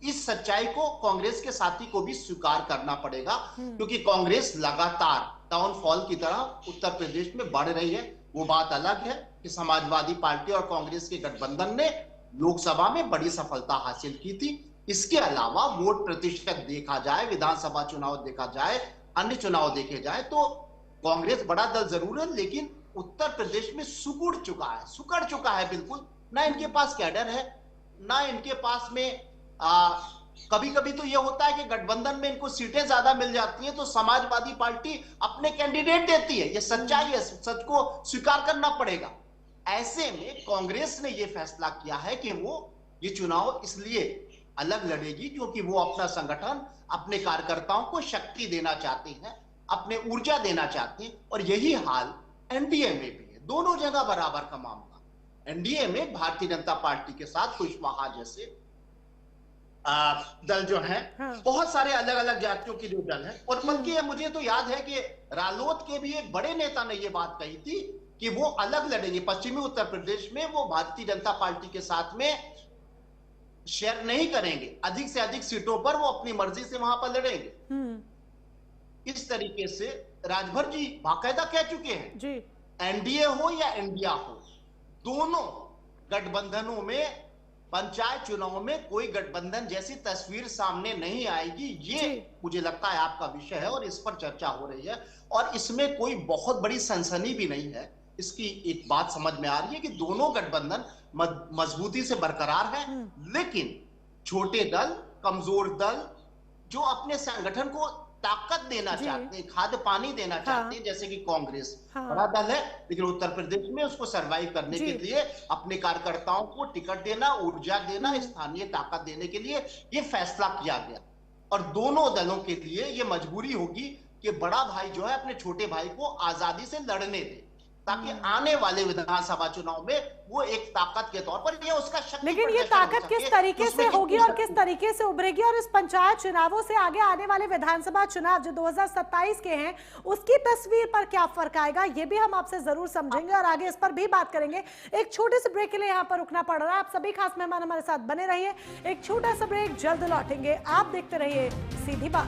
इस सच्चाई को कांग्रेस के साथी को भी स्वीकार करना पड़ेगा, क्योंकि कांग्रेस लगातार डाउनफॉल की तरह उत्तर प्रदेश में बढ़ रही है। वो बात अलग है कि समाजवादी पार्टी और कांग्रेस के गठबंधन ने लोकसभा में बड़ी सफलता हासिल की थी। इसके अलावा वोट प्रतिशत देखा जाए, विधानसभा चुनाव देखा जाए, अन्य चुनाव देखे जाए तो कांग्रेस बड़ा दल जरूर है, लेकिन उत्तर प्रदेश में सुकुड़ चुका है बिल्कुल। ना इनके पास कैडर है, ना इनके पास में कभी कभी तो यह होता है कि गठबंधन में इनको सीटें ज्यादा मिल जाती हैं तो समाजवादी पार्टी अपने कैंडिडेट देती है। यह सच्चाई है, सच को स्वीकार करना पड़ेगा। ऐसे में कांग्रेस ने यह फैसला किया है कि वो ये चुनाव इसलिए अलग लड़ेगी क्योंकि वो अपना संगठन, अपने कार्यकर्ताओं को शक्ति देना चाहते हैं, अपने ऊर्जा देना चाहते हैं। और यही हाल एनडीए में भी है, दोनों जगह बराबर का मामला। एनडीए में भारतीय जनता पार्टी के साथ कुशवाहा जैसे दल जो है, बहुत सारे अलग अलग जातियों के जो दल है। और बल्कि मुझे तो याद है कि रालोद के भी एक बड़े नेता ने यह बात कही थी कि वो अलग लड़ेंगे। पश्चिमी उत्तर प्रदेश में वो भारतीय जनता पार्टी के साथ में शेयर नहीं करेंगे, अधिक से अधिक सीटों पर वो अपनी मर्जी से वहां पर लड़ेंगे। इस तरीके से राजभर जी बाकायदा कह चुके हैं जी। एनडीए हो या इंडिया हो, दोनों गठबंधनों में पंचायत चुनाव में कोई गठबंधन जैसी तस्वीर सामने नहीं आएगी। ये मुझे लगता है आपका विषय है और इस पर चर्चा हो रही है और इसमें कोई बहुत बड़ी सनसनी भी नहीं है। इसकी एक बात समझ में आ रही है कि दोनों गठबंधन मजबूती से बरकरार है, लेकिन छोटे दल, कमजोर दल जो अपने संगठन को ताकत देना चाहते हैं, खाद्य पानी देना चाहते हैं, जैसे कि कांग्रेस बड़ा दल है लेकिन उत्तर प्रदेश में उसको सरवाइव करने के लिए अपने कार्यकर्ताओं को टिकट देना, ऊर्जा देना, स्थानीय ताकत देने के लिए ये फैसला किया गया। और दोनों दलों के लिए ये मजबूरी होगी कि बड़ा भाई जो है अपने छोटे भाई को आजादी से लड़ने दे, ताकि आने वाले विधानसभा चुनाव में वो एक ताकत के तौर पर ये उसका शक्ति। लेकिन ये ताकत किस तरीके से होगी और किस तरीके से उभरेगी, और इस पंचायत चुनावों से आगे आने वाले विधानसभा चुनाव जो 2027 के हैं उसकी तस्वीर पर क्या फर्क आएगा, ये भी हम आपसे जरूर समझेंगे और आगे इस पर भी बात करेंगे। एक छोटे से ब्रेक के लिए यहाँ पर रुकना पड़ रहा है। आप सभी खास मेहमान हमारे साथ बने रहिए, एक छोटा सा ब्रेक, जल्द लौटेंगे। आप देखते रहिए सीधी बात।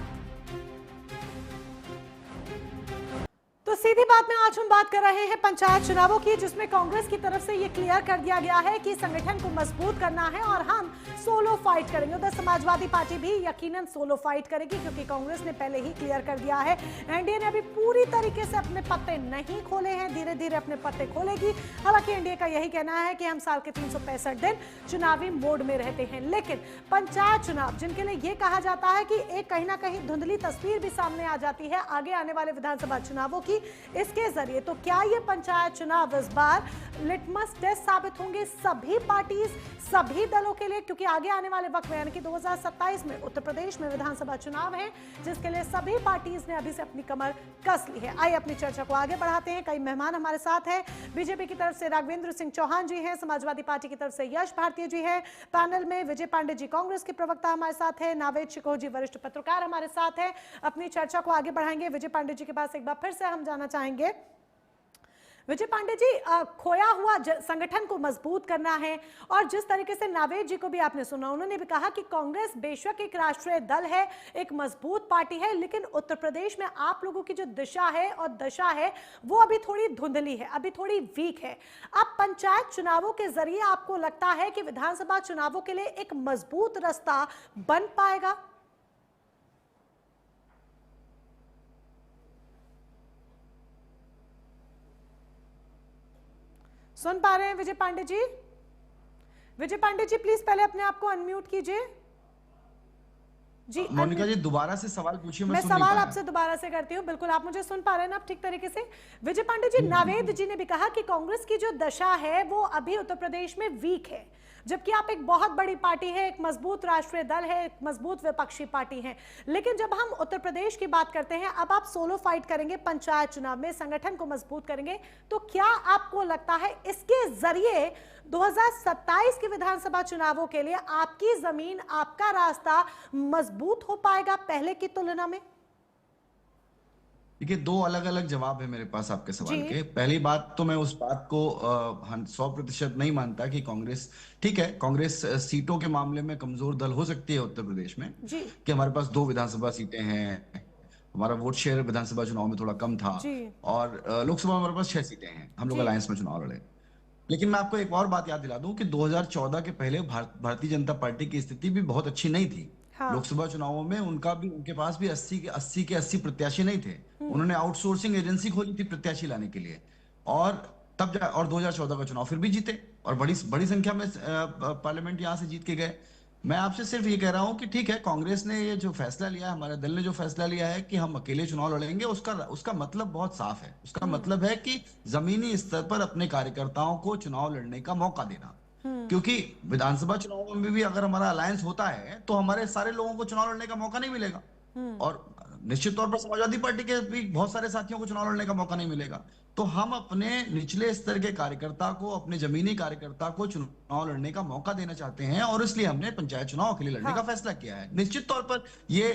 तो सीधी बात में आज हम बात कर रहे हैं पंचायत चुनावों की, जिसमें कांग्रेस की तरफ से ये क्लियर कर दिया गया है कि संगठन को मजबूत करना है और हम सोलो फाइट करेंगे। उधर समाजवादी पार्टी भी यकीनन सोलो फाइट करेगी क्योंकि कांग्रेस ने पहले ही क्लियर कर दिया है। एनडीए ने अभी पूरी तरीके से अपने पत्ते नहीं खोले हैं, धीरे धीरे अपने पत्ते खोलेगी। हालांकि एनडीए का यही कहना है कि हम साल के 365 दिन चुनावी मोड में रहते हैं, लेकिन पंचायत चुनाव जिनके लिए ये कहा जाता है कि एक कहीं ना कहीं धुंधली तस्वीर भी सामने आ जाती है आगे आने वाले विधानसभा चुनावों की, इसके जरिए तो क्या ये पंचायत चुनाव इस बार लिटमस टेस्ट साबित होंगे सभी पार्टीज, सभी दलों के लिए, क्योंकि आगे आने वाले वक्त में यानी कि 2027 में उत्तर प्रदेश में विधानसभा चुनाव है जिसके लिए सभी पार्टीज ने अभी से अपनी कमर कस ली है। आइए अपनी चर्चा को आगे बढ़ाते हैं। कई मेहमान हमारे साथ हैं। बीजेपी की तरफ से राघवेंद्र सिंह चौहान जी हैं, समाजवादी पार्टी की तरफ से यश भारतीय जी हैं, पैनल में विजय पांडे जी कांग्रेस के प्रवक्ता हमारे साथ हैं, नावेद शिकोह जी वरिष्ठ पत्रकार हमारे साथ हैं। अपनी चर्चा को आगे बढ़ाएंगे। विजय पांडे जी के पास एक बार फिर से हम जाना चाहेंगे। विजय पांडे जी, खोया हुआ संगठन को मजबूत करना है और जिस तरीके से नावेद जी को भी आपने सुना, उन्होंने भी कहा कि कांग्रेस बेशक एक राष्ट्रीय दल है, एक मजबूत पार्टी है, लेकिन उत्तर प्रदेश में आप लोगों की जो दिशा है और दशा है वो अभी थोड़ी धुंधली है, अभी थोड़ी वीक है। अब पंचायत चुनावों के जरिए आपको लगता है कि विधानसभा चुनावों के लिए एक मजबूत रास्ता बन पाएगा? सुन पा रहे हैं विजय पांडे जी? विजय पांडे जी प्लीज पहले अपने आप को अनम्यूट कीजिए। जी मोनिका जी दोबारा से सवाल पूछिए। मैं सवाल आपसे दोबारा से करती हूँ। बिल्कुल आप मुझे सुन पा रहे हैं ना आप ठीक तरीके से? विजय पांडे जी, नावेद जी ने भी कहा कि कांग्रेस की जो दशा है वो अभी उत्तर प्रदेश में वीक है, जबकि आप एक बहुत बड़ी पार्टी है, एक मजबूत राष्ट्रीय दल है, एक मजबूत विपक्षी पार्टी है। लेकिन जब हम उत्तर प्रदेश की बात करते हैं, अब आप सोलो फाइट करेंगे पंचायत चुनाव में, संगठन को मजबूत करेंगे, तो क्या आपको लगता है इसके जरिए 2027 के विधानसभा चुनावों के लिए आपकी जमीन, आपका रास्ता मजबूत हो पाएगा पहले की तुलना में? देखिए, दो अलग अलग जवाब है मेरे पास आपके सवाल के। पहली बात तो मैं उस बात को 100% नहीं मानता कि कांग्रेस, ठीक है, कांग्रेस सीटों के मामले में कमजोर दल हो सकती है उत्तर प्रदेश में, कि हमारे पास 2 विधानसभा सीटें हैं, हमारा वोट शेयर विधानसभा चुनाव में थोड़ा कम था, और लोकसभा में हमारे पास 6 सीटें हैं, हम लोग अलायंस में चुनाव लड़े। लेकिन मैं आपको एक और बात याद दिला दूं कि 2014 के पहले भारतीय जनता पार्टी की स्थिति भी बहुत अच्छी नहीं थी। लोकसभा चुनावों में उनके पास भी 80 के 80 प्रत्याशी नहीं थे। उन्होंने आउटसोर्सिंग एजेंसी खोली थी प्रत्याशी लाने के लिए, और 2014 का चुनाव फिर भी जीते, और बड़ी संख्या में पार्लियामेंट यहां से जीत के गए। मैं आपसे सिर्फ ये कह रहा हूं कि ठीक है, कांग्रेस ने ये जो फैसला लिया है, हमारे दल ने जो फैसला लिया है कि हम अकेले चुनाव लड़ेंगे, उसका मतलब बहुत साफ है। उसका मतलब है कि जमीनी स्तर पर अपने कार्यकर्ताओं को चुनाव लड़ने का मौका देना। क्योंकि विधानसभा चुनाव में भी अगर हमारा अलायंस होता है तो हमारे सारे लोगों को चुनाव लड़ने का मौका नहीं मिलेगा, और निश्चित तौर पर समाजवादी पार्टी के भी बहुत सारे साथियों को चुनाव लड़ने का मौका नहीं मिलेगा। तो हम अपने निचले स्तर के कार्यकर्ता को, अपने जमीनी कार्यकर्ता को चुनाव लड़ने का मौका देना चाहते हैं, और इसलिए हमने पंचायत चुनाव अकेले लड़ने का फैसला किया है। निश्चित तौर पर ये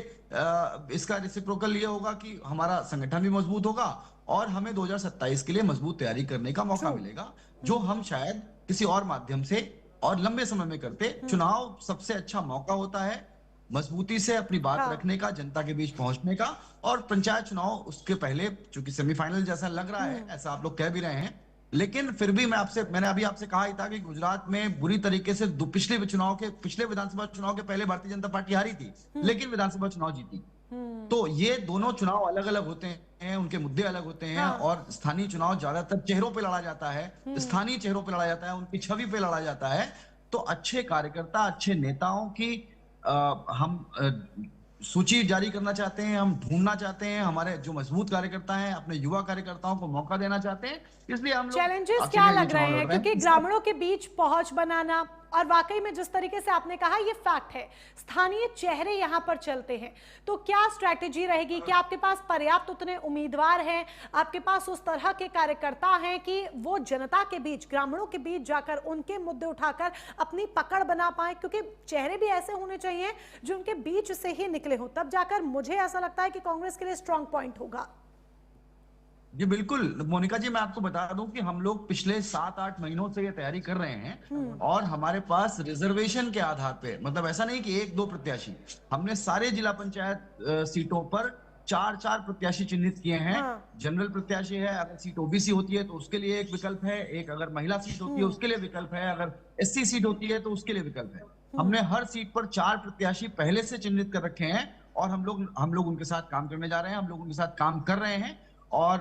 इसका रेसिप्रोकल ये होगा कि हमारा संगठन भी मजबूत होगा, और हमें 2027 के लिए मजबूत तैयारी करने का मौका मिलेगा, जो हम शायद किसी और माध्यम से और लंबे समय में करते। चुनाव सबसे अच्छा मौका होता है मजबूती से अपनी बात रखने का, जनता के बीच पहुंचने का, और पंचायत चुनाव उसके पहले, चूंकि सेमीफाइनल जैसा लग रहा है, ऐसा आप लोग कह भी रहे हैं, लेकिन फिर भी मैंने अभी आपसे कहा ही था कि गुजरात में बुरी तरीके से पिछले विधानसभा चुनाव के पहले भारतीय जनता पार्टी हारी थी, लेकिन विधानसभा चुनाव जीती। तो ये दोनों चुनाव अलग अलग होते हैं, उनके मुद्दे अलग होते हैं, और स्थानीय चुनाव ज्यादातर चेहरों पे लड़ा जाता है, स्थानीय चेहरों पे लड़ा जाता है, उनकी छवि पे लड़ा जाता है। तो अच्छे कार्यकर्ता, अच्छे नेताओं की हम सूची जारी करना चाहते हैं, हम ढूंढना चाहते हैं, हमारे जो मजबूत कार्यकर्ता हैं अपने युवा कार्यकर्ताओं को मौका देना चाहते हैं, इसलिए हम लोग चैलेंजेस क्या लग रहे हैं, क्योंकि ग्रामीणों के बीच पहुंच बनाना, और वाकई में जिस तरीके से आपने कहा ये फैक्ट है, स्थानीय चेहरे यहां पर चलते हैं, तो क्या स्ट्रैटेजी रहेगी? क्या आपके पास पर्याप्त उतने उम्मीदवार हैं, आपके पास उस तरह के कार्यकर्ता हैं कि वो जनता के बीच, ग्रामीणों के बीच जाकर उनके मुद्दे उठाकर अपनी पकड़ बना पाए? क्योंकि चेहरे भी ऐसे होने चाहिए जो उनके बीच से ही निकले हो, तब जाकर मुझे ऐसा लगता है कि कांग्रेस के लिए स्ट्रॉन्ग पॉइंट होगा। जी बिल्कुल मोनिका जी, मैं आपको बता दूं कि हम लोग पिछले 7-8 महीनों से ये तैयारी कर रहे हैं, और हमारे पास रिजर्वेशन के आधार पे, मतलब ऐसा नहीं कि 1-2 प्रत्याशी, हमने सारे जिला पंचायत सीटों पर 4-4 प्रत्याशी चिन्हित किए हैं। जनरल प्रत्याशी है, अगर सीट ओबीसी होती है तो उसके लिए एक विकल्प है, एक अगर महिला सीट होती है उसके लिए विकल्प है, अगर एससी सीट होती है तो उसके लिए विकल्प है। हमने हर सीट पर 4 प्रत्याशी पहले से चिन्हित कर रखे हैं, और हम लोग उनके साथ काम करने जा रहे हैं, हम लोग उनके साथ काम कर रहे हैं, और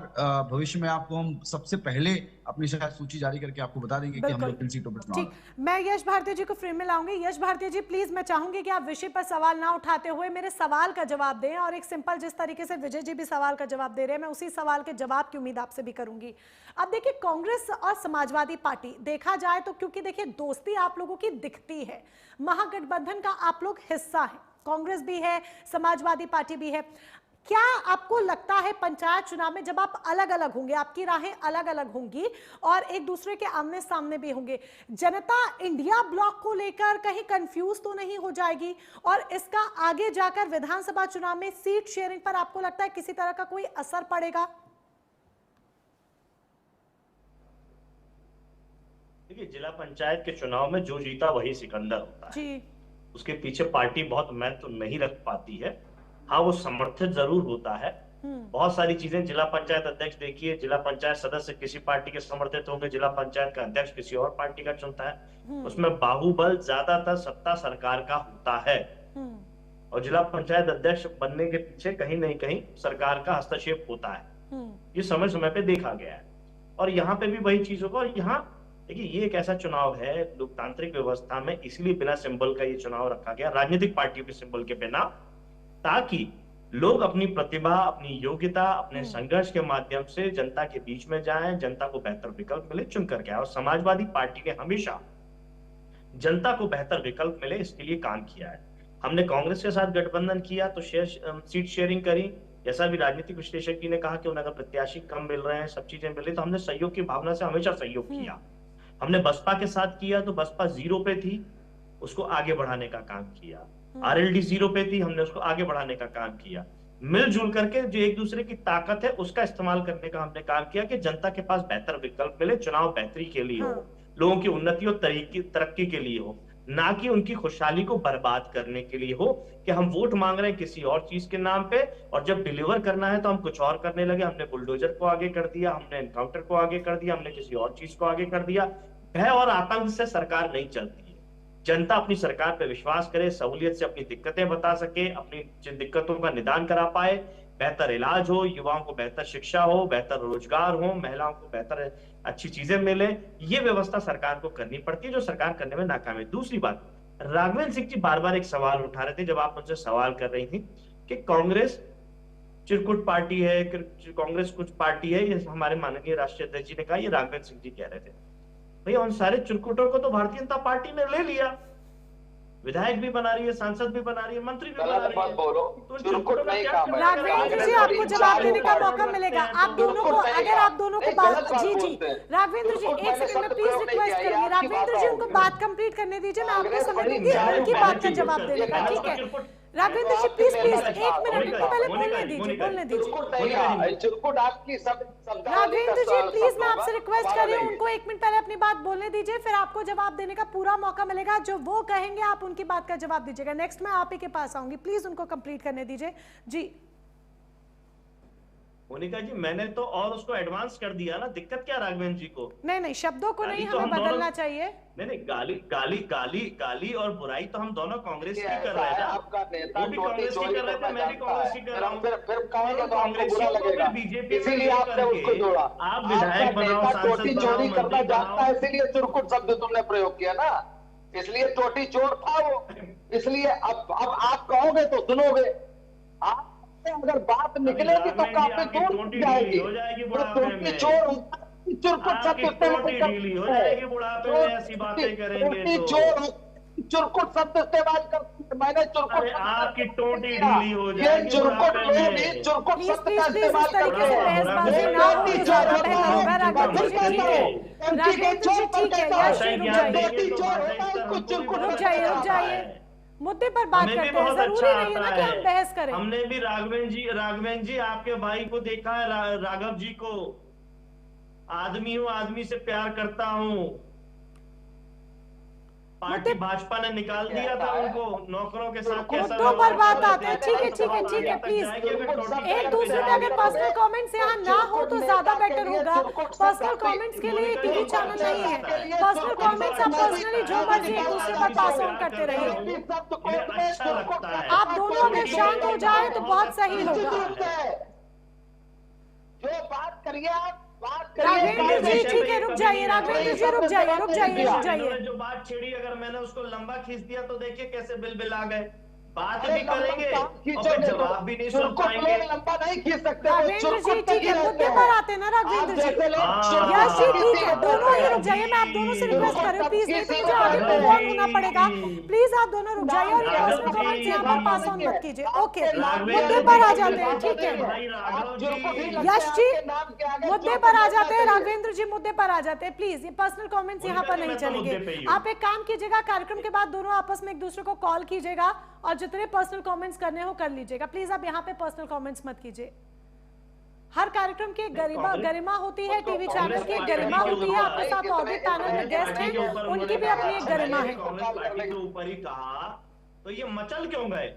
भविष्य में आपको हम सबसे पहले अपनी शायद सूची जारी करके आपको बता देंगे कि हम लोग किन सीटों पर चुनाव। मैं यश भारती जी को फ्रेम में लाऊंगी। यश भारती जी, प्लीज मैं चाहूंगी कि आप विषय पर सवाल ना उठाते हुए मेरे सवाल का जवाब दें, और एक सिंपल, जिस तरीके से विजय जी भी सवाल का जवाब दे रहे हैं, मैं उसी सवाल के जवाब की उम्मीद आपसे भी करूंगी। अब देखिए, कांग्रेस और समाजवादी पार्टी देखा जाए तो, क्योंकि देखिए दोस्ती आप लोगों की दिखती है, महागठबंधन का आप लोग हिस्सा है, कांग्रेस भी है, समाजवादी पार्टी भी है, क्या आपको लगता है पंचायत चुनाव में जब आप अलग अलग होंगे, आपकी राहें अलग अलग होंगी और एक दूसरे के आमने सामने भी होंगे, जनता इंडिया ब्लॉक को लेकर कहीं कंफ्यूज तो नहीं हो जाएगी? और इसका आगे जाकर विधानसभा चुनाव में सीट शेयरिंग पर आपको लगता है किसी तरह का कोई असर पड़ेगा? देखिए, जिला पंचायत के चुनाव में जो जीता वही सिकंदर होता है जी। उसके पीछे पार्टी बहुत महत्व नहीं रख पाती है। हाँ, वो समर्थित जरूर होता है। बहुत सारी चीजें, जिला पंचायत अध्यक्ष देखिए, जिला पंचायत सदस्य किसी पार्टी के समर्थित होंगे, जिला पंचायत का अध्यक्ष किसी और पार्टी का चुनता है, उसमें बाहुबल ज्यादातर सत्ता सरकार का होता है, और जिला पंचायत अध्यक्ष बनने के पीछे कहीं नहीं कहीं सरकार का हस्तक्षेप होता है। ये समय समय पे देखा गया है, और यहाँ पे भी वही चीज होगा। और यहाँ देखिए, ये एक ऐसा चुनाव है लोकतांत्रिक व्यवस्था में, इसलिए बिना सिंबल का ये चुनाव रखा गया, राजनीतिक पार्टियों के सिंबल के बिना, ताकि लोग अपनी प्रतिभा, अपनी योग्यता, अपने संघर्ष के माध्यम से जनता के बीच में जाएं, जनता को बेहतर विकल्प मिले चुन करके। और समाजवादी पार्टी ने हमेशा जनता को बेहतर विकल्प मिले इसके लिए काम किया है। हमने कांग्रेस के साथ गठबंधन किया तो सीट शेयरिंग करी, जैसा भी राजनीतिक विश्लेषक ने कहा कि उन्हें अगर प्रत्याशी कम मिल रहे हैं, सब चीजें मिल रही, तो हमने सहयोग की भावना से हमेशा सहयोग किया। हमने बसपा के साथ किया तो बसपा 0 पे थी, उसको आगे बढ़ाने का काम किया। आरएलडी 0 पे थी, हमने उसको आगे बढ़ाने का काम किया। मिलजुल करके जो एक दूसरे की ताकत है उसका इस्तेमाल करने का हमने काम किया कि जनता के पास बेहतर विकल्प मिले, चुनाव बेहतरी के लिए हो, लोगों की उन्नति और तरक्की के लिए हो, ना कि उनकी खुशहाली को बर्बाद करने के लिए हो कि हम वोट मांग रहे हैं किसी और चीज के नाम पे और जब डिलीवर करना है तो हम कुछ और करने लगे। हमने बुलडोजर को आगे कर दिया, हमने एनकाउंटर को आगे कर दिया, हमने किसी और चीज को आगे कर दिया। भय और आतंक से सरकार नहीं चलती है। जनता अपनी सरकार पे विश्वास करे, सहूलियत से अपनी दिक्कतें बता सके, अपनी जिन दिक्कतों का निदान करा पाए, बेहतर इलाज हो, युवाओं को बेहतर शिक्षा हो, बेहतर रोजगार हो, महिलाओं को बेहतर अच्छी चीजें मिले, ये व्यवस्था सरकार को करनी पड़ती है, जो सरकार करने में नाकाम है। दूसरी बात, राघवेंद्र सिंह जी बार बार एक सवाल उठा रहे थे जब आप मुझसे सवाल कर रही थी कि कांग्रेस चिरकुट पार्टी है, कांग्रेस कुछ पार्टी है, ये हमारे माननीय राष्ट्रीय अध्यक्ष जी ने कहा, ये राघवेंद्र सिंह जी कह रहे थे। भैया उन सारे चिरकुटों को तो भारतीय जनता पार्टी ने ले लिया, विधायक भी बना रही है, सांसद भी बना रही है, मंत्री भी बना रही है। तो राघवेंद्र जी आपको जवाब देने का मौका मिलेगा। आप दोनों को, अगर आप दोनों को बात, जी जी राघवेंद्र जी एक सेकंड में प्लीज रिक्वेस्ट करेंगे, राघवेंद्र जी उनको बात कंप्लीट करने दीजिए, मैं आपको समय दूंगी उनकी बात का जवाब देने का, ठीक है? राघवेंद्र जी प्लीज प्लीज 1 मिनट उनको पहले बोलने दीजिए, बोलने दीजिए। राघवेंद्र जी प्लीज मैं आपसे रिक्वेस्ट कर रही हूँ, उनको 1 मिनट पहले अपनी बात बोलने दीजिए, फिर आपको जवाब देने का पूरा मौका मिलेगा। जो वो कहेंगे आप उनकी बात का जवाब दीजिएगा। नेक्स्ट मैं आप ही के पास आऊंगी, प्लीज उनको कंप्लीट करने दीजिए। जी मोनिका जी, मैंने तो और उसको एडवांस कर दिया ना, दिक्कत क्या राघवेंद्र जी को? नहीं शब्दों को नहीं हमें बदलना चाहिए। नहीं गाली और बुराई तो हम दोनों कांग्रेस की कर रहे हैं। आपका नेता वो भी कांग्रेस की कर रहे थे, मैं भी कांग्रेस की कर रहा हूँ। फिर कहेंगे तो आपको बुरा लगेगा, बीजेपी इसीलिए आपने उसको जोड़ा। आप विधायक बनाओ, टोटी चोरी करना जानता है, इसीलिए चुरकुट शब्द तुमने प्रयोग किया ना, इसलिए टोटी चोर था वो। इसलिए अब आप कहोगे तो सुनोगे, आप अगर बात निकलेगी तो काफी दूर जाएगी। टोटी चोर चुरकुट शब्द चुरकुट शब्द इस्तेमाल करते, मैंने चुरकुट, आपकी टोटी ढीली हो जाएगी, चुरकुट लोग भी चुरकुट शब्द का इस्तेमाल करते हैं। मुद्दे पर बात करते हैं, जरूरी नहीं है ना कि हम बहस करें। हमने भी राघवेंद्र जी आपके भाई को देखा है, राघव जी को। आदमी हूं, आदमी से प्यार करता हूं। पार्टी भाजपा ने निकाल दिया था उनको, नौकरों के साथ कैसा मुद्दों पर बात आते हैं। ठीक है प्लीज एक दूसरे के अगर पर्सनल कमेंट्स यहाँ ना हो तो ज्यादा बेटर होगा। पर्सनल कमेंट्स के लिए टीवी चैनल नहीं है, पर्सनल कमेंट्स आप पर्सनली जो मर्जी एक दूसरे पर पास ऑन करते रहिए। आप दोनों अगर शांत हो जाए तो बहुत सही होगा। जो बात करिए आप, राघवेंद्र जी ठीक है, रुक जाइए राघवेंद्र जी, रुक जाइए। जो बात छेड़ी, अगर मैंने उसको लंबा खींच दिया तो देखिए कैसे बिल आ गए। बात भी करेंगे और जवाब भी नहीं सुन पाएंगे। लंबा नहीं खींच सकते। राघवेंद्र जी ठीक है, मुद्दे पर आते ना राघवेंद्र जी। यश जी ठीक है, दोनों ही रुक जाइए, मैं आप दोनों से रिक्वेस्ट कर रही हूँ प्लीज, नहीं तो मुझे आगे मूव ऑन होना पड़ेगा। प्लीज आप दोनों रुक जाइए और पर्सनल कमेंट्स यहाँ पर पास ऑन मत कीजिए। ओके मुद्दे पर आ जाते हैं, ठीक है यश जी, मुद्दे पर आ जाते हैं। राघवेंद्र जी मुद्दे पर आ जाते हैं, प्लीज ये पर्सनल कमेंट्स यहाँ पर नहीं चलेंगे। आप एक काम कीजिएगा, कार्यक्रम के बाद दोनों आपस में एक दूसरे को कॉल कीजिएगा और जितने पर्सनल कमेंट्स करने हो कर लीजिएगा। प्लीज आप यहाँ पे पर्सनल कमेंट्स मत कीजिए। हर कार्यक्रम की गरिमा होती है, टीवी चैनल की गरिमा होती है। आपके साथ ऑडिट पैनल में गेस्ट हैं, उनकी भी अपनी एक गरिमा है। कांग्रेस पार्टी के ऊपर ही कहा तो ये मचल क्यों गए?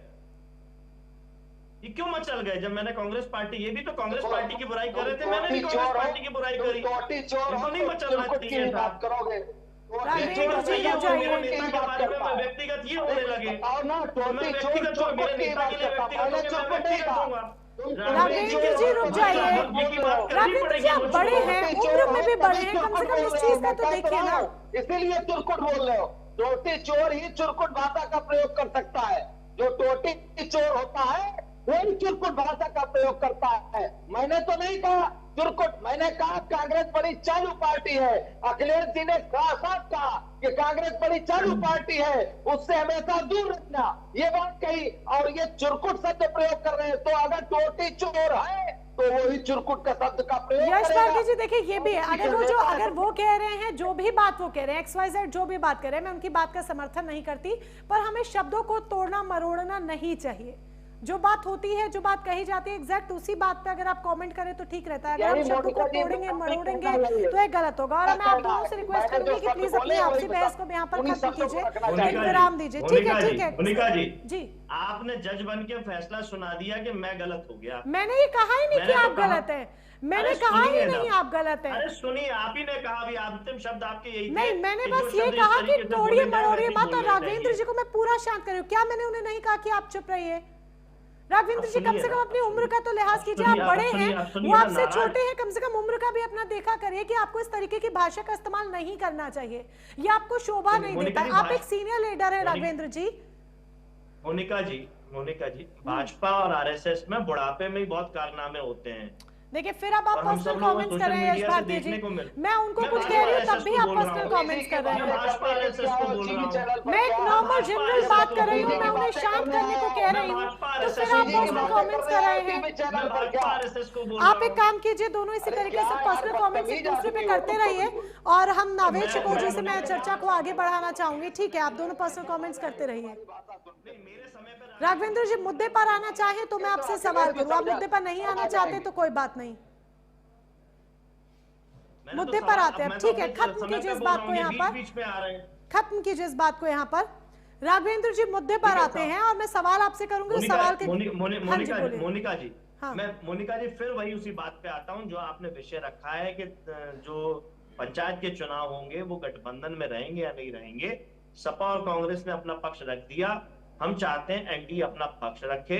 ये क्यों मचल गए? जब मैंने कांग्रेस पार्टी, ये भी तो कांग्रेस पार्टी की बुराई कर रहे थे, मैंने भी कांग्रेस पार्टी की बुराई करी। इनको नहीं मचलना चाहिए था। व्यक्तिगत ये होने लगे, राघवेंद्र जी रुक जाइए। राघवेंद्र जी आप बड़े हैं, उम्र में भी बड़े हैं, कम से कम इस चीज का तो देखिए ना। इसीलिए चुरकुट बोल रहे हो। टोटी चोर ही चुरकुट भाषा का प्रयोग कर सकता है। जो टोटी चोर होता है वही चुरकुट भाषा का प्रयोग करता है। मैंने तो नहीं कहा चुरकुट, मैंने कहा कांग्रेस बड़ी चालू पार्टी है। अखिलेश जी ने साफ कहा कि कांग्रेस बड़ी चालू पार्टी है, उससे हमेशा दूर रखना, ये बात कही। और ये चुरकुट शब्द प्रयोग कर रहे हैं, तो अगर टोटी चोर है तो वही चुरकुट का शब्द का प्रयोग यश भारती जी देखिए ये भी है, अगर वो कह रहे हैं, जो भी बात वो कह रहे हैं, XYZ जो भी बात कर रहे हैं, मैं उनकी बात का समर्थन नहीं करती, पर हमें शब्दों को तोड़ना मरोड़ना नहीं चाहिए। जो बात होती है, जो बात कही जाती है, एग्जैक्ट उसी बात पे अगर आप कमेंट करें तो ठीक रहता है। अगर आप शब्द को तोड़ेंगे मरोड़ेंगे तो ये गलत होगा। और मैं आप दोनों से रिक्वेस्ट करूंगी कि प्लीज अपनी आपसी बहस को यहाँ पर खत्म कीजिए, एक विराम दीजिए। ठीक है, ठीक है मोनिका जी, जी, आपने जज बन के फैसला सुना दिया कि मैं गलत हो गया। मैंने ये कहा ही नहीं कि आप गलत है, मैंने कहा ही नहीं आप गलत है। अरे सुनिए, आप ही ने कहा, भी अंतिम शब्द आपके यही थे। नहीं, मैंने बस ये कहा कि तोड़िए मरोड़िए मत। और राघवेंद्र जी को मैं पूरा शांत करूँ, क्या मैंने उन्हें नहीं कहा कि आप चुप रहिए? राघवेंद्र जी कम से कम अपनी उम्र का तो लिहाज कीजिए, आप बड़े हैं, वो आपसे छोटे हैं, कम से कम उम्र का भी अपना देखा करिए कि आपको इस तरीके की भाषा का इस्तेमाल नहीं करना चाहिए, ये आपको शोभा नहीं देता। आप एक सीनियर लीडर है राघवेंद्र जी। मोनिका जी, भाजपा और आरएसएस में बुढ़ापे में ही बहुत कारनामे होते हैं। देखिए, फिर अब आप पर्सनल कमेंट्स कर रहे हैं यश भारती जी, मैं उनको कुछ कह रही हूँ तब भी आप पर्सनल कमेंट्स कर रहे हैं। मैं एक नॉर्मल जनरल बात कर रही हूँ, मैं उन्हें शांत करने को कह रही हूँ, तो फिर आप पर्सनल कमेंट्स कर रहे हैं। आप एक काम कीजिए, दोनों इसी तरीके से पर्सनल कमेंट्स एक दूसरे पे करते रहिए, और हम नावेद शिकोह जी से मैं चर्चा को आगे बढ़ाना चाहूंगी। ठीक है, आप दोनों पर्सनल कमेंट्स करते रहिए। राघवेंद्र जी मुद्दे पर आना चाहे तो मैं आपसे सवाल करूं, आप मुद्दे पर नहीं आना चाहते तो कोई बात नहीं, मुद्दे पर आते हैं। ठीक है, खत्म कीजिए इस बात को यहाँ पर, खत्म कीजिए इस बात को यहाँ पर। राघवेंद्र जी मुद्दे पर आते हैं और मैं सवाल आपसे करूंगी उस सवाल के। मोनिका जी फिर वही उसी बात पे आता हूँ जो आपने विषय रखा है कि जो पंचायत के चुनाव होंगे वो गठबंधन में रहेंगे या नहीं रहेंगे। सपा और कांग्रेस ने अपना पक्ष रख दिया, हम चाहते हैं एनडीए अपना पक्ष रखे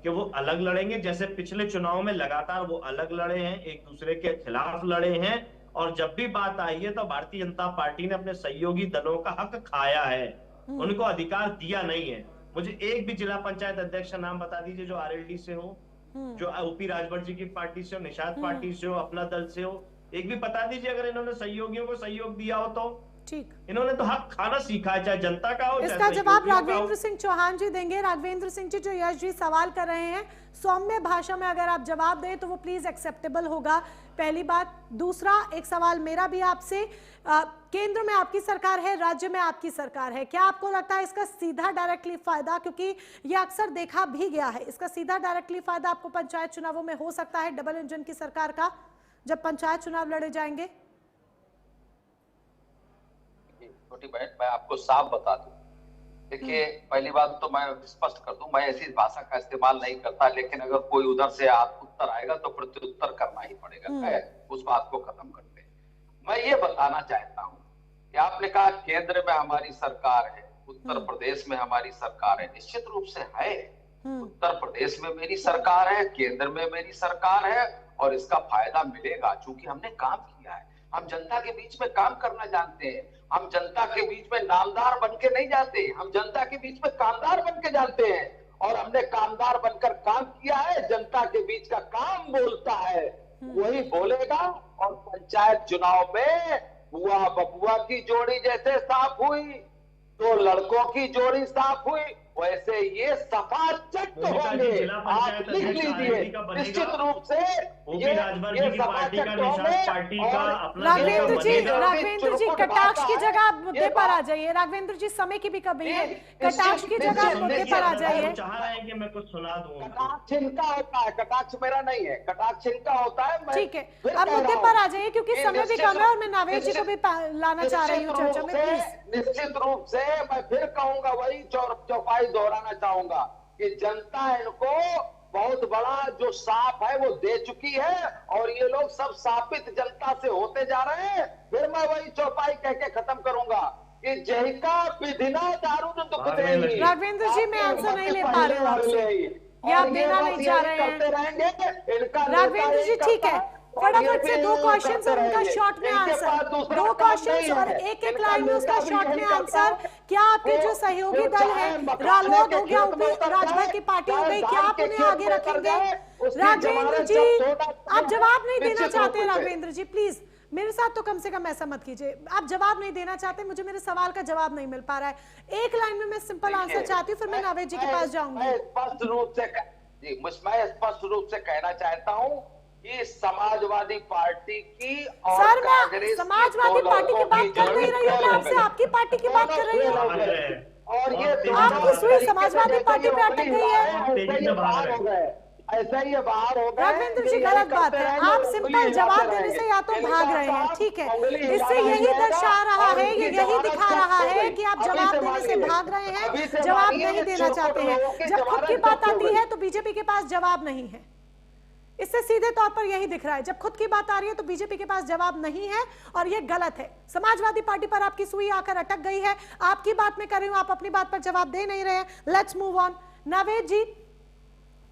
कि वो अलग लड़ेंगे, जैसे पिछले चुनाव में लगातार वो अलग लड़े हैं, एक दूसरे के खिलाफ लड़े हैं, और जब भी बात आई है तो भारतीय जनता पार्टी ने अपने सहयोगी दलों का हक खाया है, उनको अधिकार दिया नहीं है। मुझे एक भी जिला पंचायत अध्यक्ष का नाम बता दीजिए जो आरएलडी से हो, जो ओपी राजभर जी की पार्टी से हो, निषाद पार्टी से हो, अपना दल से हो, एक भी बता दीजिए अगर इन्होंने सहयोगियों को सहयोग दिया हो तो। ठीक, इन्होंने तो हक खाना सीखा है, चाहे जनता का हो। इसका जवाब राघवेंद्र सिंह चौहान जी देंगे। राघवेंद्र सिंह जी, जो यश जी सवाल कर रहे हैं, सौम्य भाषा में अगर आप जवाब दें तो वो प्लीज एक्सेप्टेबल होगा, पहली बात। दूसरा एक सवाल मेरा भी आपसे, केंद्र में आपकी सरकार है, राज्य में आपकी सरकार है, क्या आपको लगता है इसका सीधा डायरेक्टली फायदा, क्योंकि ये अक्सर देखा भी गया है, इसका सीधा डायरेक्टली फायदा आपको पंचायत चुनावों में हो सकता है डबल इंजन की सरकार का, जब पंचायत चुनाव लड़े जाएंगे? छोटी बहन, मैं आपको साफ बता दूं, देखिए पहली बात तो मैं स्पष्ट कर दूं, मैं ऐसी भाषा का इस्तेमाल नहीं करता, लेकिन अगर कोई उधर से उत्तर आएगा तो प्रत्युत्तर करना ही पड़ेगा। उस बात को खत्म करते हैं। मैं ये बताना चाहता हूं कि आपने कहा केंद्र में हमारी सरकार है, उत्तर प्रदेश में हमारी सरकार है, निश्चित रूप से है। उत्तर प्रदेश में मेरी सरकार है, केंद्र में मेरी सरकार है, और इसका फायदा मिलेगा क्योंकि हमने काम किया है। हम जनता के बीच में काम करना जानते हैं, हम जनता के बीच में नामदार बन के नहीं जाते, हम जनता के बीच में कामदार बन के जाते हैं, और हमने कामदार बनकर काम किया है। जनता के बीच का काम बोलता है, वही बोलेगा। और पंचायत चुनाव में बुआ बबुआ की जोड़ी जैसे साफ हुई, तो लड़कों की जोड़ी साफ हुई, वैसे ये सफा चट होंगे। आप लिख लीजिए, निश्चित रूप से ये राघवेंद्र जी कटाक्ष की जगह आप मुद्दे पर आ जाइए। राघवेंद्र जी समय की भी कमी है, कटाक्ष की जगह मुद्दे पर आ जाइए। चाह रहे हैं कि मैं कुछ सुना दूं। कटाक्ष इनका होता है, कटाक्ष मेरा नहीं है, कटाक्ष इनका होता है। ठीक है, अब मुद्दे पर आ जाइए क्योंकि समय भी कम है, और मैं नावेद जी को भी लाना चाह रही हूँ चर्चा में, प्लीज। निश्चित रूप से मैं फिर कहूंगा, वही चौपाई दोहराना चाहूंगा कि जनता इनको बहुत बड़ा जो साफ है वो दे चुकी है, और ये लोग सब सापित जनता से होते जा रहे हैं। फिर मैं वही चौपाई कह के खत्म करूंगा कि जय का विधिना दारुण दुख देगी। राघवेंद्र जी मैं आंसर नहीं ले पा रही हूँ आपसे, ये आप देना नहीं चाह रहे हैं। राघवेंद्र जी ठीक है, फटाफट से 2 क्वेश्चंस और उनका शॉर्ट में आंसर, 2 क्वेश्चंस और एक लाइन में उसका शॉर्ट में आंसर। क्या आपके जो सहयोगी दल है, रालोद हो गया, ओपी राजभर की पार्टी हो गई, क्या आप उन्हें आगे रखेंगे? राघवेंद्र जी आप जवाब नहीं देना चाहते, राघवेंद्र जी प्लीज मेरे साथ तो कम से कम ऐसा मत कीजिए, आप जवाब नहीं देना चाहते, मुझे मेरे सवाल का जवाब नहीं मिल पा रहा है। एक लाइन में मैं सिंपल आंसर चाहती हूँ, फिर मैं नावेद जी के पास जाऊंगी। मैं स्पष्ट रूप से कहना चाहता हूँ कि समाजवादी पार्टी की और सर मैं कांग्रेस समाजवादी पार्टी की बात कर नहीं रही हूँ, मैं आपसे आपकी पार्टी की बात कर रही हूँ। और ये आपकी सुई समाजवादी पार्टी पे अटक गई है। तेजी से बाहर हो गए, ऐसा ही ये बाहर हो गए। राघवेंद्र जी, गलत बात है। आप सिंपल जवाब देने से या तो भाग रहे हैं, ठीक है, इससे यही दर्शा रहा है, ये यही दिखा रहा है कि आप जवाब देने से भाग रहे हैं, जवाब नहीं देना चाहते हैं। जब खुद की बात आती है तो बीजेपी के पास जवाब नहीं है, इससे सीधे तौर पर यही दिख रहा है। जब खुद की बात आ रही है तो बीजेपी के पास जवाब नहीं है और ये गलत है। समाजवादी पार्टी पर आपकी सुई आकर अटक गई है। आपकी बात में कर रही हूं, आप अपनी बात पर जवाब दे नहीं रहे हैं। Let's move on. Naved ji,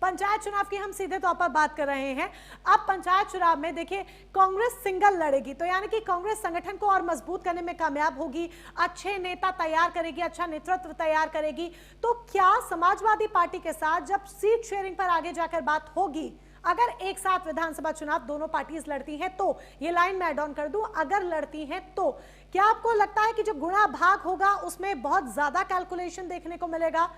panchayat चुनाव की हम सीधे तौर पर बात कर रहे हैं। अब पंचायत चुनाव में देखिए, कांग्रेस सिंगल लड़ेगी, तो यानी कि कांग्रेस संगठन को और मजबूत करने में कामयाब होगी, अच्छे नेता तैयार करेगी, अच्छा नेतृत्व तैयार करेगी। तो क्या समाजवादी पार्टी के साथ जब सीट शेयरिंग पर आगे जाकर बात होगी, अगर एक साथ विधानसभा चुनाव दोनों पार्टीज लड़ती हैं तो, ये लाइन मैं ऐड ऑन कर दूं, अगर लड़ती हैं तो क्या आपको लगता है कि जो गुणा भाग होगा उसमें बहुत ज्यादा कैलकुलेशन देखने को मिलेगा?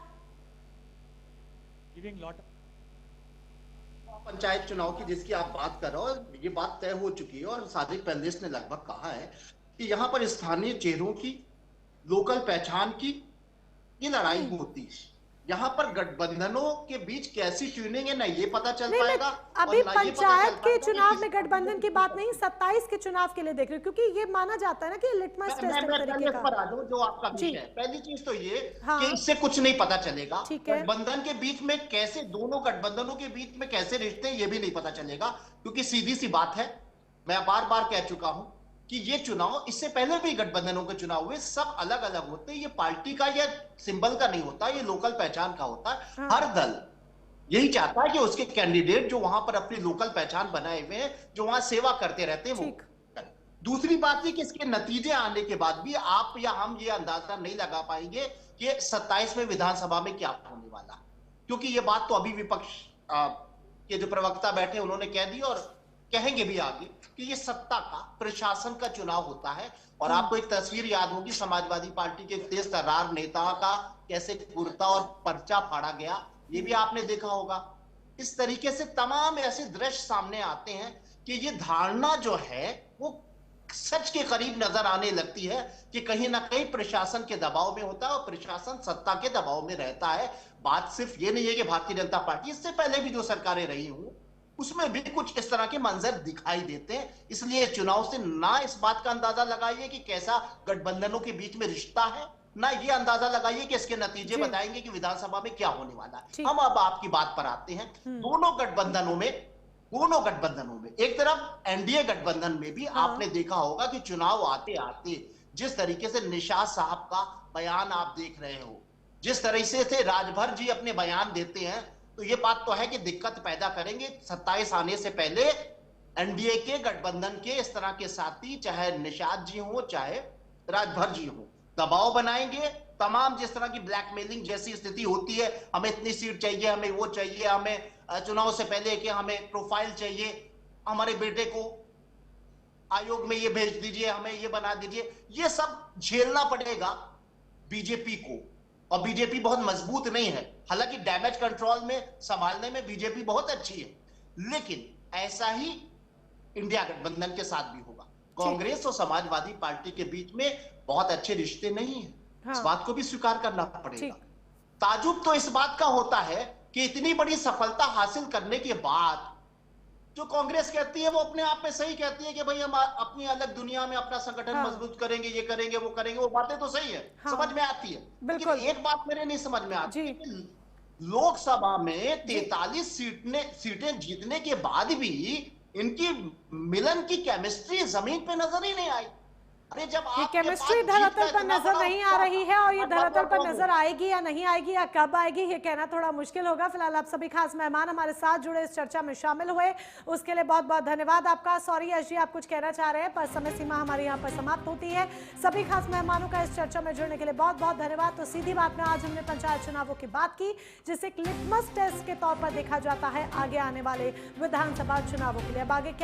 पंचायत चुनाव की जिसकी आप बात कर रहे हो, ये बात तय हो चुकी है और सादिक पैलेस ने लगभग कहा है कि यहाँ पर स्थानीय चेहरों की, लोकल पहचान की ये लड़ाई होती है। यहाँ पर गठबंधनों के बीच कैसी ट्यूनिंग है ना ये पता चल पाएगा। अभी पंचायत के चुनाव में गठबंधन की बात नहीं, 27 के चुनाव के लिए देख रही हूँ, क्योंकि ये माना जाता है ना कि लिटमस टेस्ट तरीके का। पर आ जाऊं जो आपका विषय है। पहली चीज तो ये कि इससे कुछ नहीं पता चलेगा। गठबंधन के बीच में कैसे, दोनों गठबंधनों के बीच में कैसे रिश्ते हैं ये भी नहीं पता चलेगा, क्योंकि सीधी सी बात है, मैं बार बार कह चुका हूं कि ये चुनाव, इससे पहले भी गठबंधनों के चुनाव हुए, सब अलग अलग होते हैं। ये पार्टी का या सिंबल का नहीं होता, ये लोकल पहचान का होता है। हर दल यही चाहता है कि उसके कैंडिडेट जो वहां पर अपनी लोकल पहचान बनाए हुए हैं, जो वहां सेवा करते रहते हैं, वो। दूसरी बात ये कि इसके नतीजे आने के बाद भी आप या हम ये अंदाजा नहीं लगा पाएंगे कि 27 में विधानसभा में क्या होने वाला, क्योंकि ये बात तो अभी विपक्ष के जो प्रवक्ता बैठे उन्होंने कह दी और कहेंगे भी आगे कि ये सत्ता का, प्रशासन का चुनाव होता है। और आपको एक तस्वीर याद होगी समाजवादी पार्टी के तेज तर्रार नेता का कैसे कुर्ता और पर्चा फाड़ा गया, ये भी आपने देखा होगा। इस तरीके से तमाम ऐसे दृश्य सामने आते हैं कि ये धारणा जो है वो सच के करीब नजर आने लगती है कि कहीं ना कहीं प्रशासन के दबाव में होता है और प्रशासन सत्ता के दबाव में रहता है। बात सिर्फ ये नहीं है कि भारतीय जनता पार्टी, इससे पहले भी जो सरकारें रही हूं उसमें भी कुछ इस तरह के मंजर दिखाई देते हैं। इसलिए चुनाव से ना इस बात का अंदाजा लगाइए कि कैसा गठबंधनों के बीच में रिश्ता है, ना ये अंदाजा लगाइए कि इसके नतीजे बताएंगे कि विधानसभा में क्या होने वाला है। हम अब आपकी बात पर आते हैं। दोनों गठबंधनों में एक तरफ एनडीए गठबंधन में भी आपने देखा होगा कि चुनाव आते आते जिस तरीके से निषाद साहब का बयान आप देख रहे हो, जिस तरह से राजभर जी अपने बयान देते हैं, तो ये बात तो है कि दिक्कत पैदा करेंगे। 27 आने से पहले एनडीए के गठबंधन के इस तरह के साथी, चाहे निषाद जी हो चाहे राजभर जी हो, दबाव बनाएंगे। तमाम जिस तरह की ब्लैकमेलिंग जैसी स्थिति होती है, हमें इतनी सीट चाहिए, हमें वो चाहिए, हमें चुनाव से पहले कि हमें प्रोफाइल चाहिए, हमारे बेटे को आयोग में ये भेज दीजिए, हमें ये बना दीजिए, ये सब झेलना पड़ेगा बीजेपी को। और बीजेपी बहुत मजबूत नहीं है, हालांकि डैमेज कंट्रोल में संभालने में बीजेपी बहुत अच्छी है, लेकिन ऐसा ही इंडिया गठबंधन के साथ भी होगा। कांग्रेस और समाजवादी पार्टी के बीच में बहुत अच्छे रिश्ते नहीं है। इस बात को भी स्वीकार करना पड़ेगा। ताजुब तो इस बात का होता है कि इतनी बड़ी सफलता हासिल करने के बाद जो कांग्रेस कहती है वो अपने आप में सही कहती है कि भाई हम अपनी अलग दुनिया में अपना संगठन मजबूत करेंगे, ये करेंगे, वो करेंगे, वो बातें तो सही है, समझ में आती है। लेकिन एक बात मेरे नहीं समझ में आती कि लोकसभा में 43 सीटें जीतने के बाद भी इनकी मिलन की केमिस्ट्री जमीन पे नजर ही नहीं आई। अरे जब ये केमिस्ट्री धरातल पर नजर नहीं आ रही है, और ये धरातल पर नजर आएगी या नहीं आएगी या कब आएगी ये कहना थोड़ा मुश्किल होगा। फिलहाल आप सभी खास मेहमान हमारे साथ जुड़े, इस चर्चा में शामिल हुए, उसके लिए बहुत बहुत धन्यवाद आपका। सॉरी यश जी, आप कुछ कहना चाह रहे हैं पर समय सीमा हमारे यहाँ पर समाप्त होती है। सभी खास मेहमानों का इस चर्चा में जुड़ने के लिए बहुत बहुत धन्यवाद। तो सीधी बात में आज हमने पंचायत चुनावों की बात की, जिसे एक लिटमस टेस्ट के तौर पर देखा जाता है आगे आने वाले विधानसभा चुनावों के लिए। अब आगे